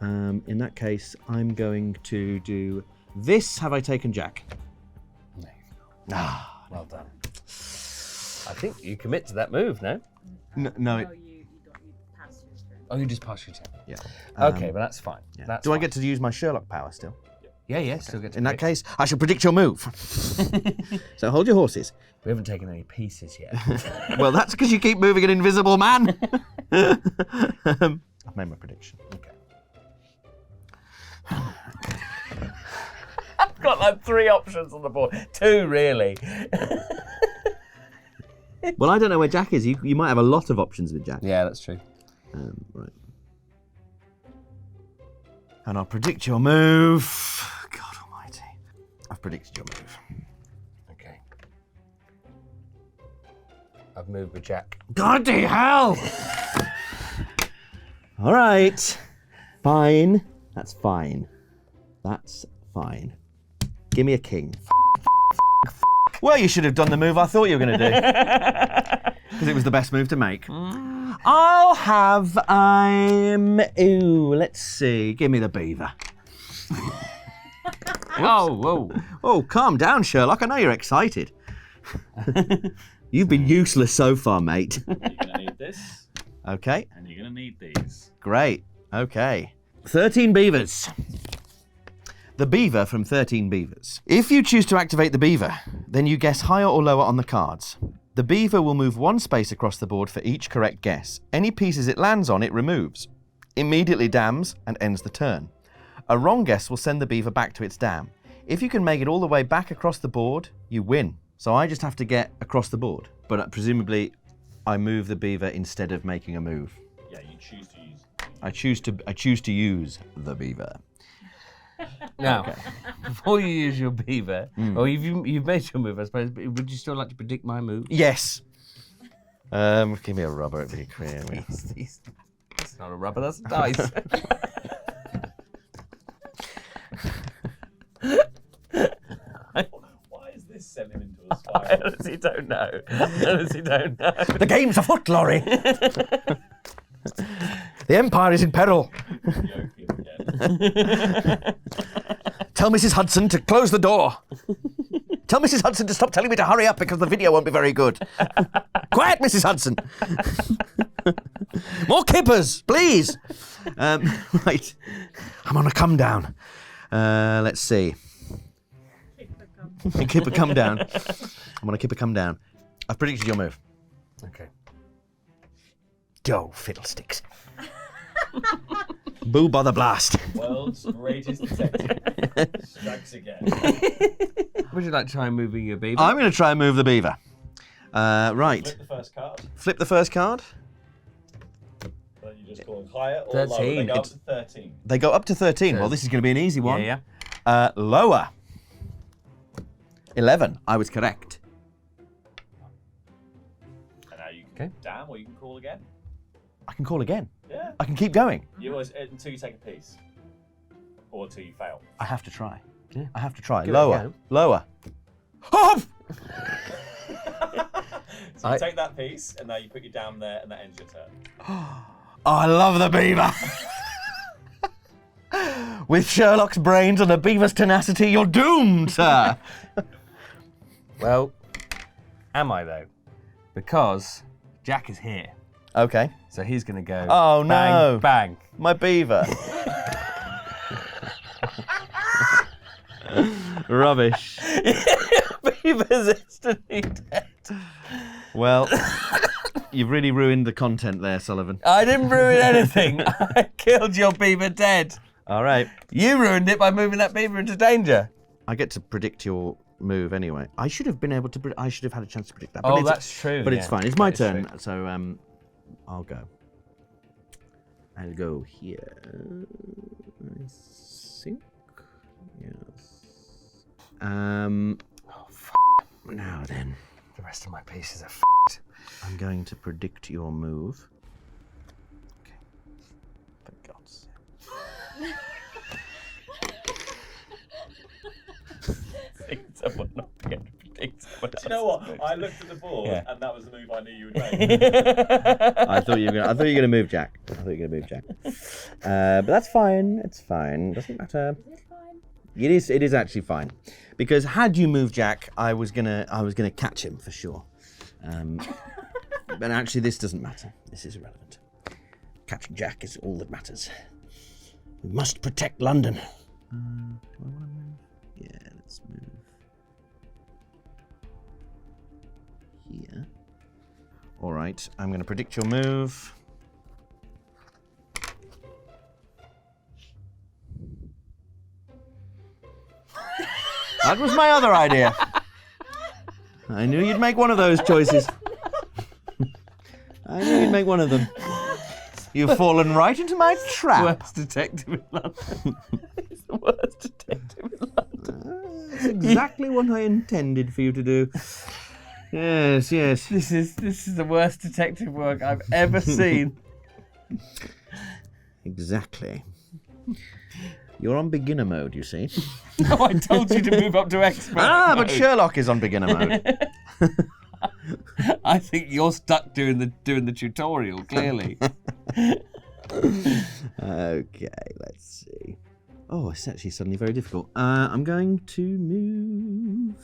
In that case, I'm going to do this. Have I taken Jack? No, you've not. Well done. I think you commit to that move, no? No. No, you passed your turn. Oh, you just pass your turn. Yeah. Okay, but that's fine. Yeah. That's Do I fine. get to use my Sherlock power still? Yeah, still get to In that predict. case, I shall predict your move. So hold your horses. We haven't taken any pieces yet. Well, that's because you keep moving an invisible man. I've made my prediction. Okay. I've got like 3 options on the board. 2, really. Well, I don't know where Jack is. You might have a lot of options with Jack. Yeah, that's true. Right. And I'll predict your move. God almighty. I've predicted your move. Okay. I've moved with Jack. Bloody hell! All right. Fine. That's fine. That's fine. Give me a king. Well, you should have done the move I thought you were going to do. Because it was the best move to make. I'll have, let's see. Give me the beaver. Oh, whoa. Oh, calm down, Sherlock. I know you're excited. You've been useless so far, mate. You're going to need this, Okay, and you're going to need these. great. Okay. 13 beavers. The beaver from 13 beavers. If you choose to activate the beaver, then you guess higher or lower on the cards. The beaver will move 1 space across the board for each correct guess. Any pieces it lands on, it removes. Immediately dams and ends the turn. A wrong guess will send the beaver back to its dam. If you can make it all the way back across the board, you win. So I just have to get across the board. But presumably, I move the beaver instead of making a move. Yeah, you choose to use. I choose to use the beaver. Now, before you use your beaver, or you've made your move, I suppose, but would you still like to predict my move? Yes. Give me a rubber, it'd be clear. That's not a rubber, that's a dice. Why is this sent him into a I spiral? honestly don't know. The game's afoot, Laurie! The Empire is in peril. Tell Mrs. Hudson to close the door. Tell Mrs. Hudson to stop telling me to hurry up because the video won't be very good. Quiet, Mrs. Hudson. More kippers, please. Right. I'm on a come down. Let's see. Kipper come down. I'm on a Kipper come down. I've predicted your move. Okay. Go, fiddlesticks. Boo bother blast. World's greatest detective strikes again. Would you like to try moving your beaver? I'm going to try and move the beaver. Right. Flip the first card. Flip the first card. Then you just call higher or 13. lower. They go up to 13. They go up to 13. Well, this is going to be an easy one. Yeah. Lower. 11. I was correct. And now you can Okay. damn or you can call again. I can call again. Yeah. I can keep going. You always, until you take a piece. Or until you fail. I have to try. Yeah. I have to try. Give it a Lower. go. Lower. Oh! So you take that piece and now you put your down there and that ends your turn. Oh, I love the beaver. With Sherlock's brains and the beaver's tenacity, you're doomed, sir. Well, am I though? Because Jack is here. Okay. So he's going to go. Oh, bang, no. Bang. My beaver. Rubbish. Beaver's instantly dead. Well, you've really ruined the content there, Sullivan. I didn't ruin anything. I killed your beaver dead. All right. You ruined it by moving that beaver into danger. I get to predict your move anyway. I should have been able to. I should have had a chance to predict that. But Oh, it's- that's true. But it's yeah. fine. It's my That is turn. true. So I'll go. I'll go here. I think. Yes. Oh, Now then, the rest of my pieces are I'm going to predict your move. Okay. For God's sake. someone not going to predict someone Do you know what? I looked at the board Yeah. and that was the move I knew you would make. I thought you were gonna move Jack. But that's fine. It's fine. Doesn't matter. Is it fine? It is actually fine, because had you moved Jack, I was gonna catch him for sure. But actually, this doesn't matter. This is irrelevant. Catching Jack is all that matters. We must protect London. Do I want to move? Yeah, let's move here. All right, I'm going to predict your move. That was my other idea. I knew you'd make one of those choices. I knew you'd make one of them. You've fallen right into my trap. Worst detective in London. He's the worst detective in London. That's exactly what I intended for you to do. Yes, yes. This is the worst detective work I've ever seen. Exactly. You're on beginner mode, you see. No, I told you to move up to expert. But mode. Sherlock is on beginner mode. I think you're stuck doing the tutorial. Clearly. Okay, let's see. Oh, it's actually suddenly very difficult. I'm going to move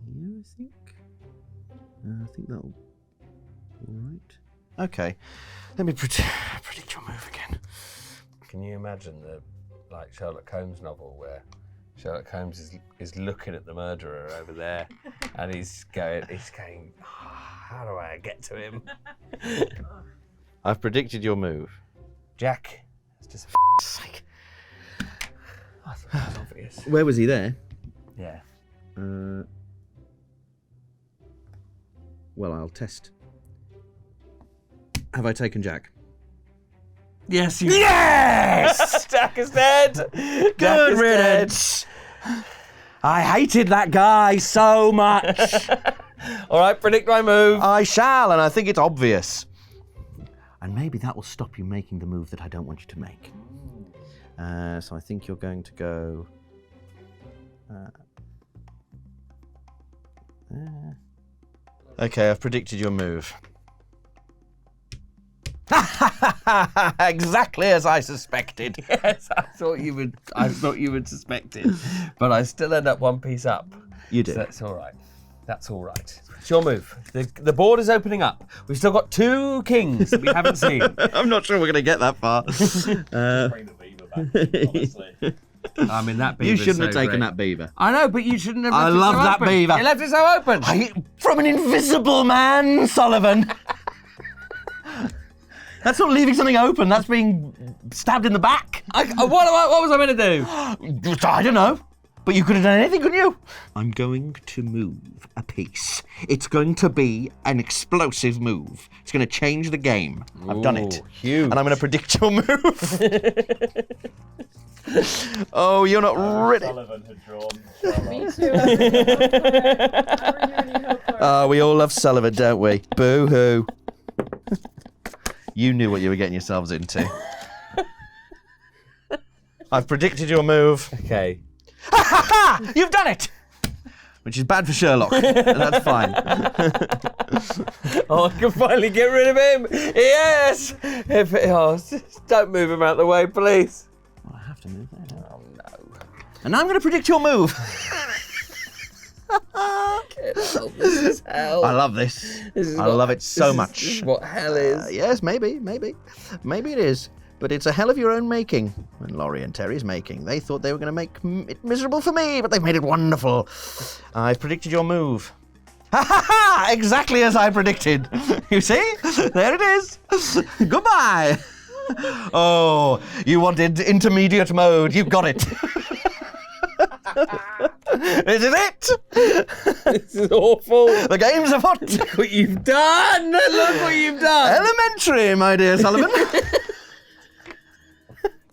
here, I think. I think that'll all right. Okay, let me predict your move again. Can you imagine the Sherlock Holmes novel where Sherlock Holmes is looking at the murderer over there, and he's going, "Oh, how do I get to him?" I've predicted your move. Jack, it's just sake. I thought that was obvious. Where was he there? Yeah. Well, I'll test. Have I taken Jack? Yes, you. Yes! Jack is dead. Jack is riddance. I hated that guy so much. All right, predict my move. I shall, and I think it's obvious. And maybe that will stop you making the move that I don't want you to make. So I think you're going to go... Okay, I've predicted your move. Exactly as I suspected. Yes, I thought you would suspect it, but I still end up one piece up. You do. So that's all right. That's all right. It's your move. The board is opening up. We've still got 2 kings that we haven't seen. I'm not sure we're going to get that far. Bring the beaver back, honestly. I mean, that beaver. You shouldn't have taken that beaver. I know, but you shouldn't have. I left it love so that open. beaver. You left it so open. From an invisible man, Sullivan. That's not leaving something open. That's being stabbed in the back. What was I meant to do? I don't know. But you could have done anything, couldn't you? I'm going to move a piece. It's going to be an explosive move. It's going to change the game. I've done it. Huge. And I'm going to predict your move. Oh, you're not ready. Sullivan had drawn Sherlock. Me too. I really hope so. We all love Sullivan, don't we? Boo-hoo. You knew what you were getting yourselves into. I've predicted your move. Okay. Ha ha ha! You've done it! Which is bad for Sherlock. That's fine. Oh, I can finally get rid of him. Yes. Don't move him out of the way, please. Well, I have to move that. Oh no. And now I'm going to predict your move. This is hell. I love this. This is I what- love it so this much. is what hell is. Yes, maybe. Maybe it is. But it's a hell of your own making. And Laurie and Terry's making. They thought they were going to make it miserable for me, but they've made it wonderful. I've predicted your move. Ha ha ha! Exactly as I predicted. You see? There it is. Goodbye. Oh, you wanted intermediate mode. You've got it. This is it. This is awful. The game's afoot. Look what you've done. Look what you've done. Elementary, my dear Sullivan.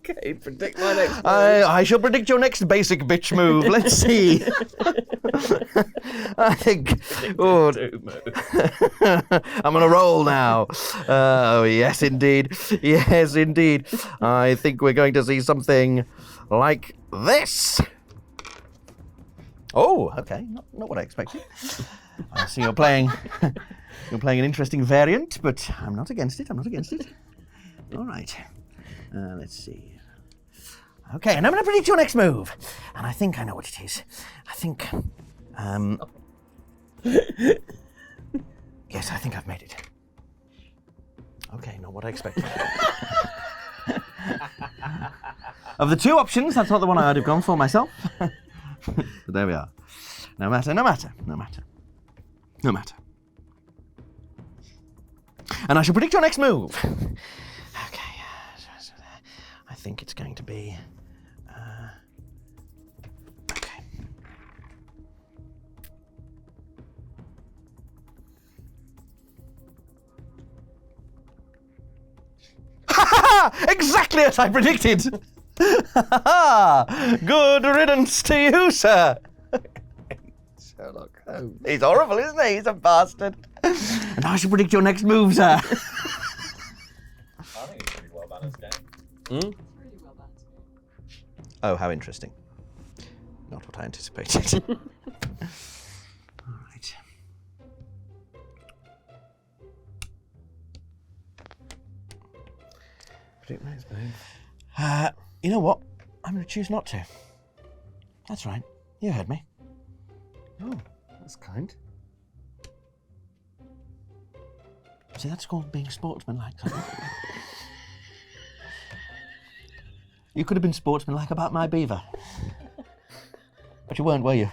Okay, predict my next move. I shall predict your next basic bitch move. Let's see. I think. Oh, I'm on a roll now. Oh, yes, indeed. Yes, indeed. I think we're going to see something like this. Oh, okay. Not what I expected. I see you're playing. You're playing an interesting variant, but I'm not against it. All right. Let's see. Okay, and I'm going to predict your next move. And I think I know what it is. I think, yes, I think I've made it. Okay, not what I expected. Of the 2 options, that's not the one I would have gone for myself. But there we are. No matter. And I shall predict your next move. Okay, I think it's going to be... okay. Ha ha ha! Exactly as I predicted! Ha ha ha! Good riddance to you, sir! Sherlock Holmes. He's horrible, isn't he? He's a bastard. And I shall predict your next move, sir. I think it's a pretty well balanced game. Really well balanced. Oh, how interesting. Not what I anticipated. All right. Predict my next move. You know what? I'm going to choose not to. That's right. You heard me. Oh, that's kind. See, that's called being sportsmanlike. You could have been sportsmanlike about my beaver. But you weren't, were you?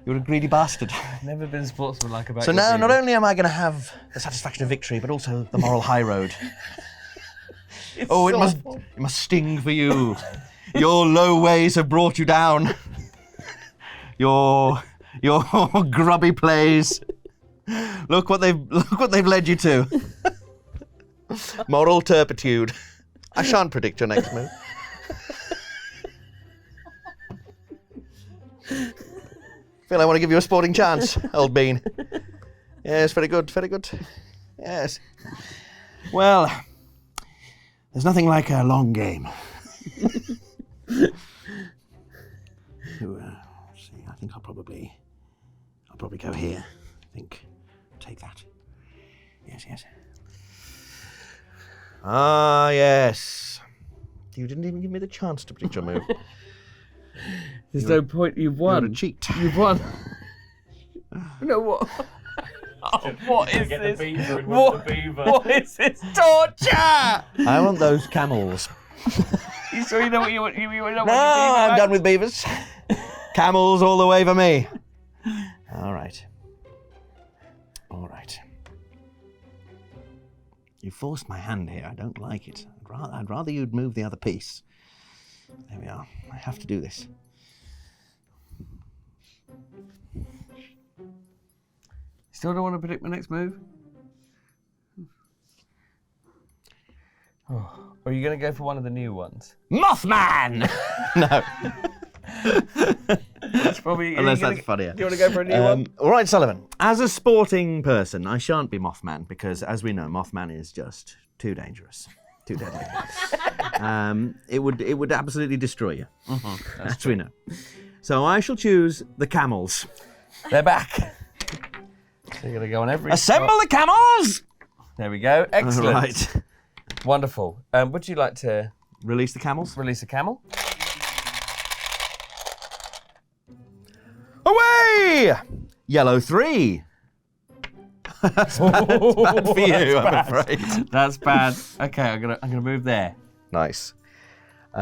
You were a greedy bastard. Never been sportsmanlike about. So your now, beaver. not only am I going to have the satisfaction of victory, but also the moral high road. Oh, it must sting for you. Your low ways have brought you down. Your grubby plays. Look what they've led you to. Moral turpitude. I shan't predict your next move. Feel I want to give you a sporting chance, old bean. Yes, very good, very good. Yes. Well, there's nothing like a long game. See, I think I'll probably go here. I think. Take that. Yes, yes. Ah, yes. You didn't even give me the chance to predict your move. There's no point. You've You're a won. cheat. You've won. No, what? Oh, what is Get this? the beaver and What, win the beaver. what is this torture? I want those camels. You sure you know what you want? You know what No, you I'm done with beavers. Camels all the way for me. All right. All right. You forced my hand here. I don't like it. I'd rather you'd move the other piece. There we are. I have to do this. Still don't want to predict my next move? Oh. Or are you going to go for one of the new ones? Mothman! No. That's probably. Unless that's funnier. Do you want to go for a new one? All right, Sullivan. As a sporting person, I shan't be Mothman because, as we know, Mothman is just too dangerous, too deadly. It would absolutely destroy you. As we know. So I shall choose the camels. They're back. So you're going to go on every. Assemble the camels! There we go. Excellent. All right. Wonderful. Would you like to Release the camels. release a camel? Away! Yellow 3. That's bad for you, I'm afraid. That's bad. Okay, I'm gonna move there. Nice. Do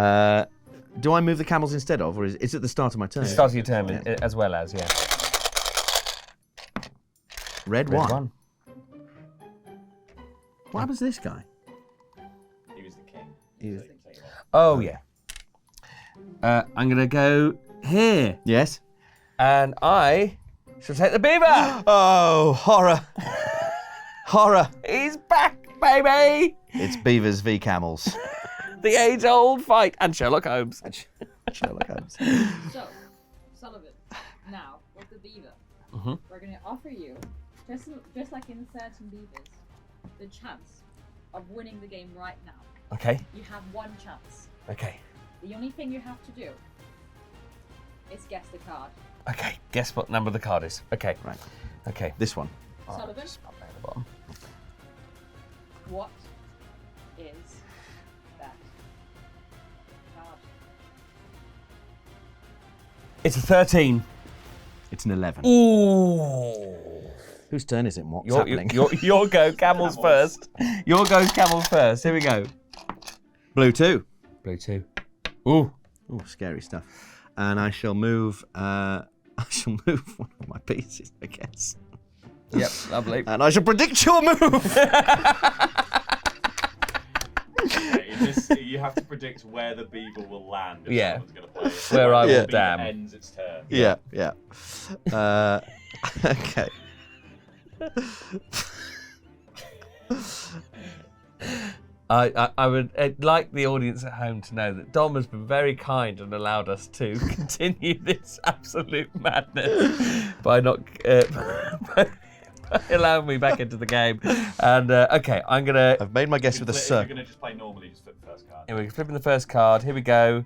I move the camels instead of, or is it the start of my turn? Start of your turn as well as, yeah. Red Red 1. What happens to this guy? He was the king. Oh yeah. I'm gonna go here, Yes. and I shall take the beaver. Oh, horror. Horror. He's back, baby. It's beavers v camels. The age-old fight, and Sherlock Holmes. Sherlock Holmes. So, Sullivan, now with the beaver, Mhm. we're going to offer you, just like in certain beavers, the chance of winning the game right now. Okay. You have one chance. Okay. The only thing you have to do is guess the card. Okay. Guess what number the card is. Okay. Right. Okay. This one. Sullivan, Just pop that at the bottom. what is that card? It's a 13. It's an 11. Ooh. Whose turn is it and what's happening? Your go, camels first. Your goes camels first. Here we go. Blue 2. Blue 2. Ooh. Oh, scary stuff. And I shall move. I shall move one of my pieces, I guess. Yep, lovely. And I shall predict your move. You have to predict where the beaver will land if Yeah. someone's going to play it. Where I the will beaver dam. ends its turn. Yeah. Okay. I would like the audience at home to know that Dom has been very kind and allowed us to continue this absolute madness by not by allowing me back into the game. And okay, I'm gonna. I've made my guess with a If you're circle. going to just play normally, just flip the first card. Here we're flipping the first card. Here we go,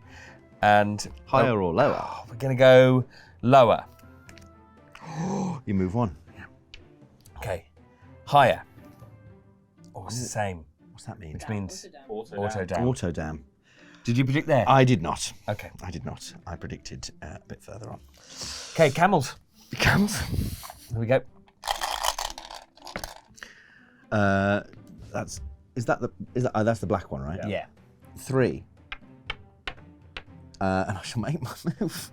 and Higher or lower? we're gonna go lower. You move one. Okay, higher. Oh, it's the same. What's that mean? Which means Auto auto down. down. Auto dam. Did you predict there? I did not. Okay. I did not. I predicted a bit further on. Okay, camels. Camels. Here we go. That's the black one, right? Yeah. 3. And I shall make my move.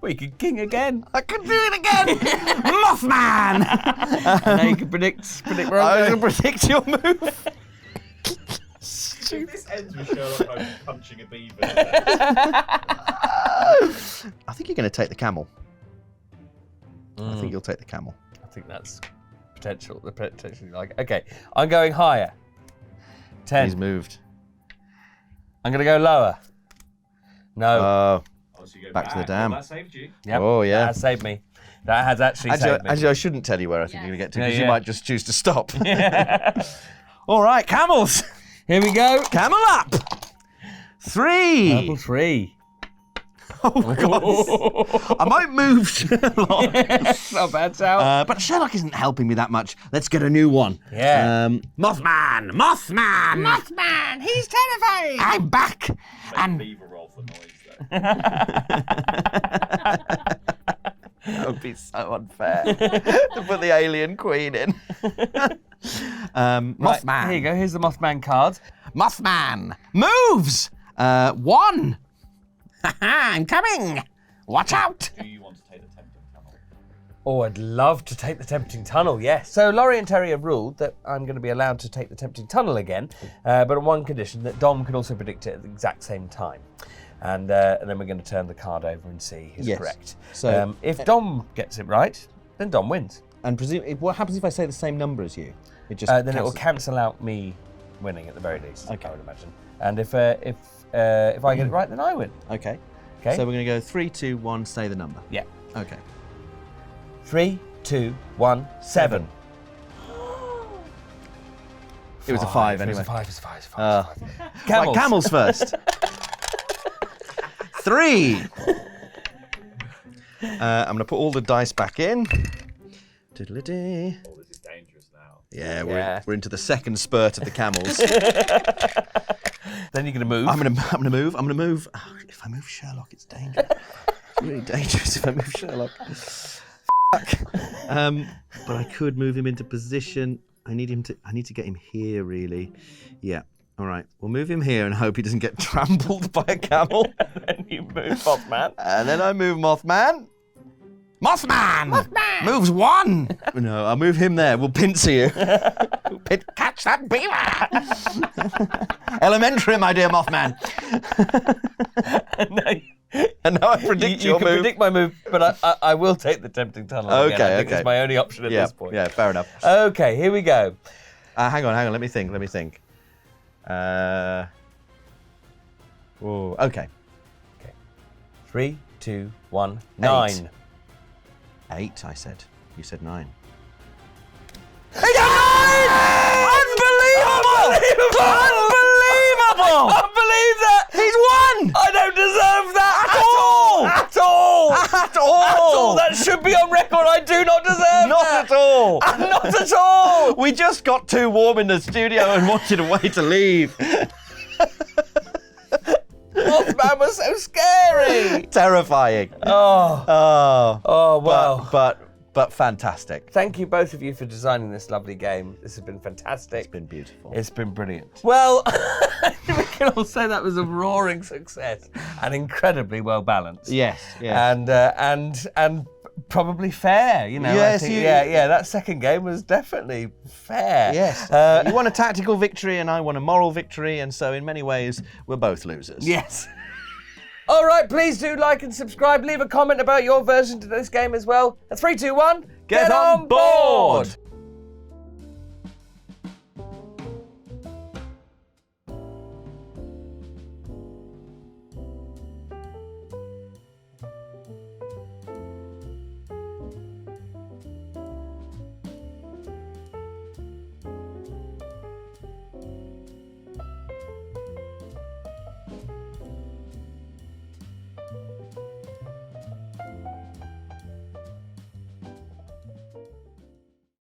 Well, you could king again. I can do it again! Mothman! And now you can predict where I I'm shall going. predict your move. If this ends with Sherlock Holmes punching a beaver, I think you're going to take the camel. I Mm. think you'll take the camel. I think that's potentially like it. Okay, I'm going higher. 10. He's moved. I'm going to go lower. No. So you go Back to the dam. Well, that saved you. Yep. Oh, yeah. That saved me. That has actually saved me. Actually, I shouldn't tell you where I think you're going to get to, because Yeah, you yeah. might just choose to stop. All right, camels. Here we go. Camel up. 3. Purple 3. Oh, God. I might move Sherlock. Not bad, Sal. But Sherlock isn't helping me that much. Let's get a new one. Yeah. Mothman! Mothman! Mothman, he's terrifying. I'm back! And Beaver roll for noise though. that would be so unfair to put the alien queen in. Right, Mothman. here you go. Here's the Mothman card. Mothman moves. 1. I'm coming. Watch out. Do you want to take the tempting tunnel? Oh, I'd love to take the tempting tunnel, yes. So Laurie and Terry have ruled that I'm going to be allowed to take the tempting tunnel again, but on one condition, that Dom can also predict it at the exact same time. And then we're going to turn the card over and see who's Yes. correct. So- if Dom gets it right, then Dom wins. And what happens if I say the same number as you? It just Then it will cancel out me winning at the very least, Okay. I would imagine. And if I get it right, then I win. Okay. Okay. So we're going to go 3, 2, 1. Say the number. Yeah. Okay. 3, 2, 1, 7. It was a 5 It was anyway. a 5. It's a 5. It's a 5. Uh, It's a 5. Right, camels first. 3. I'm going to put all the dice back in. Diddle-dee. Oh, this is dangerous now. Yeah, Yeah. we're into the second spurt of the camels. Then you're going to move. I'm gonna move. Oh, if I move Sherlock, it's dangerous. It's really dangerous if I move Sherlock. Fuck. But I could move him into position. I need to get him here, really. Yeah. All right. We'll move him here and hope he doesn't get trampled by a camel. Then you move Mothman. And then I move Mothman. Mothman! Moves 1! No, I'll move him there. We'll pincer you. Catch that beaver! Elementary, my dear Mothman. And now I predict you your can move. predict my move, but I will take the tempting tunnel again. Okay, I think okay. it's my only option at Yeah, this point. yeah, fair enough. Okay, here we go. Hang on. Let me think. Okay. 3, 2, 1, 9. 8, I said. You said 9. Unbelievable! I can't believe that! He's won! I don't deserve that at all! At all! At all! At all! That should be on record. I do not deserve Not that! at all! Not at all! We just got too warm in the studio and wanted a way to leave. Mothman was so scary! Terrifying. Oh, Oh, wow. but fantastic. Thank you both of you for designing this lovely game. This has been fantastic. It's been beautiful. It's been brilliant. Well, we can all say that was a roaring success and incredibly well balanced. Yes. And probably fair. You know. Yes, I think, you- yeah. That second game was definitely fair. Yes. You won a tactical victory and I won a moral victory, and so in many ways we're both losers. Yes. All right, please do like and subscribe. Leave a comment about your version to this game as well. 3, 2, 1. Get on board!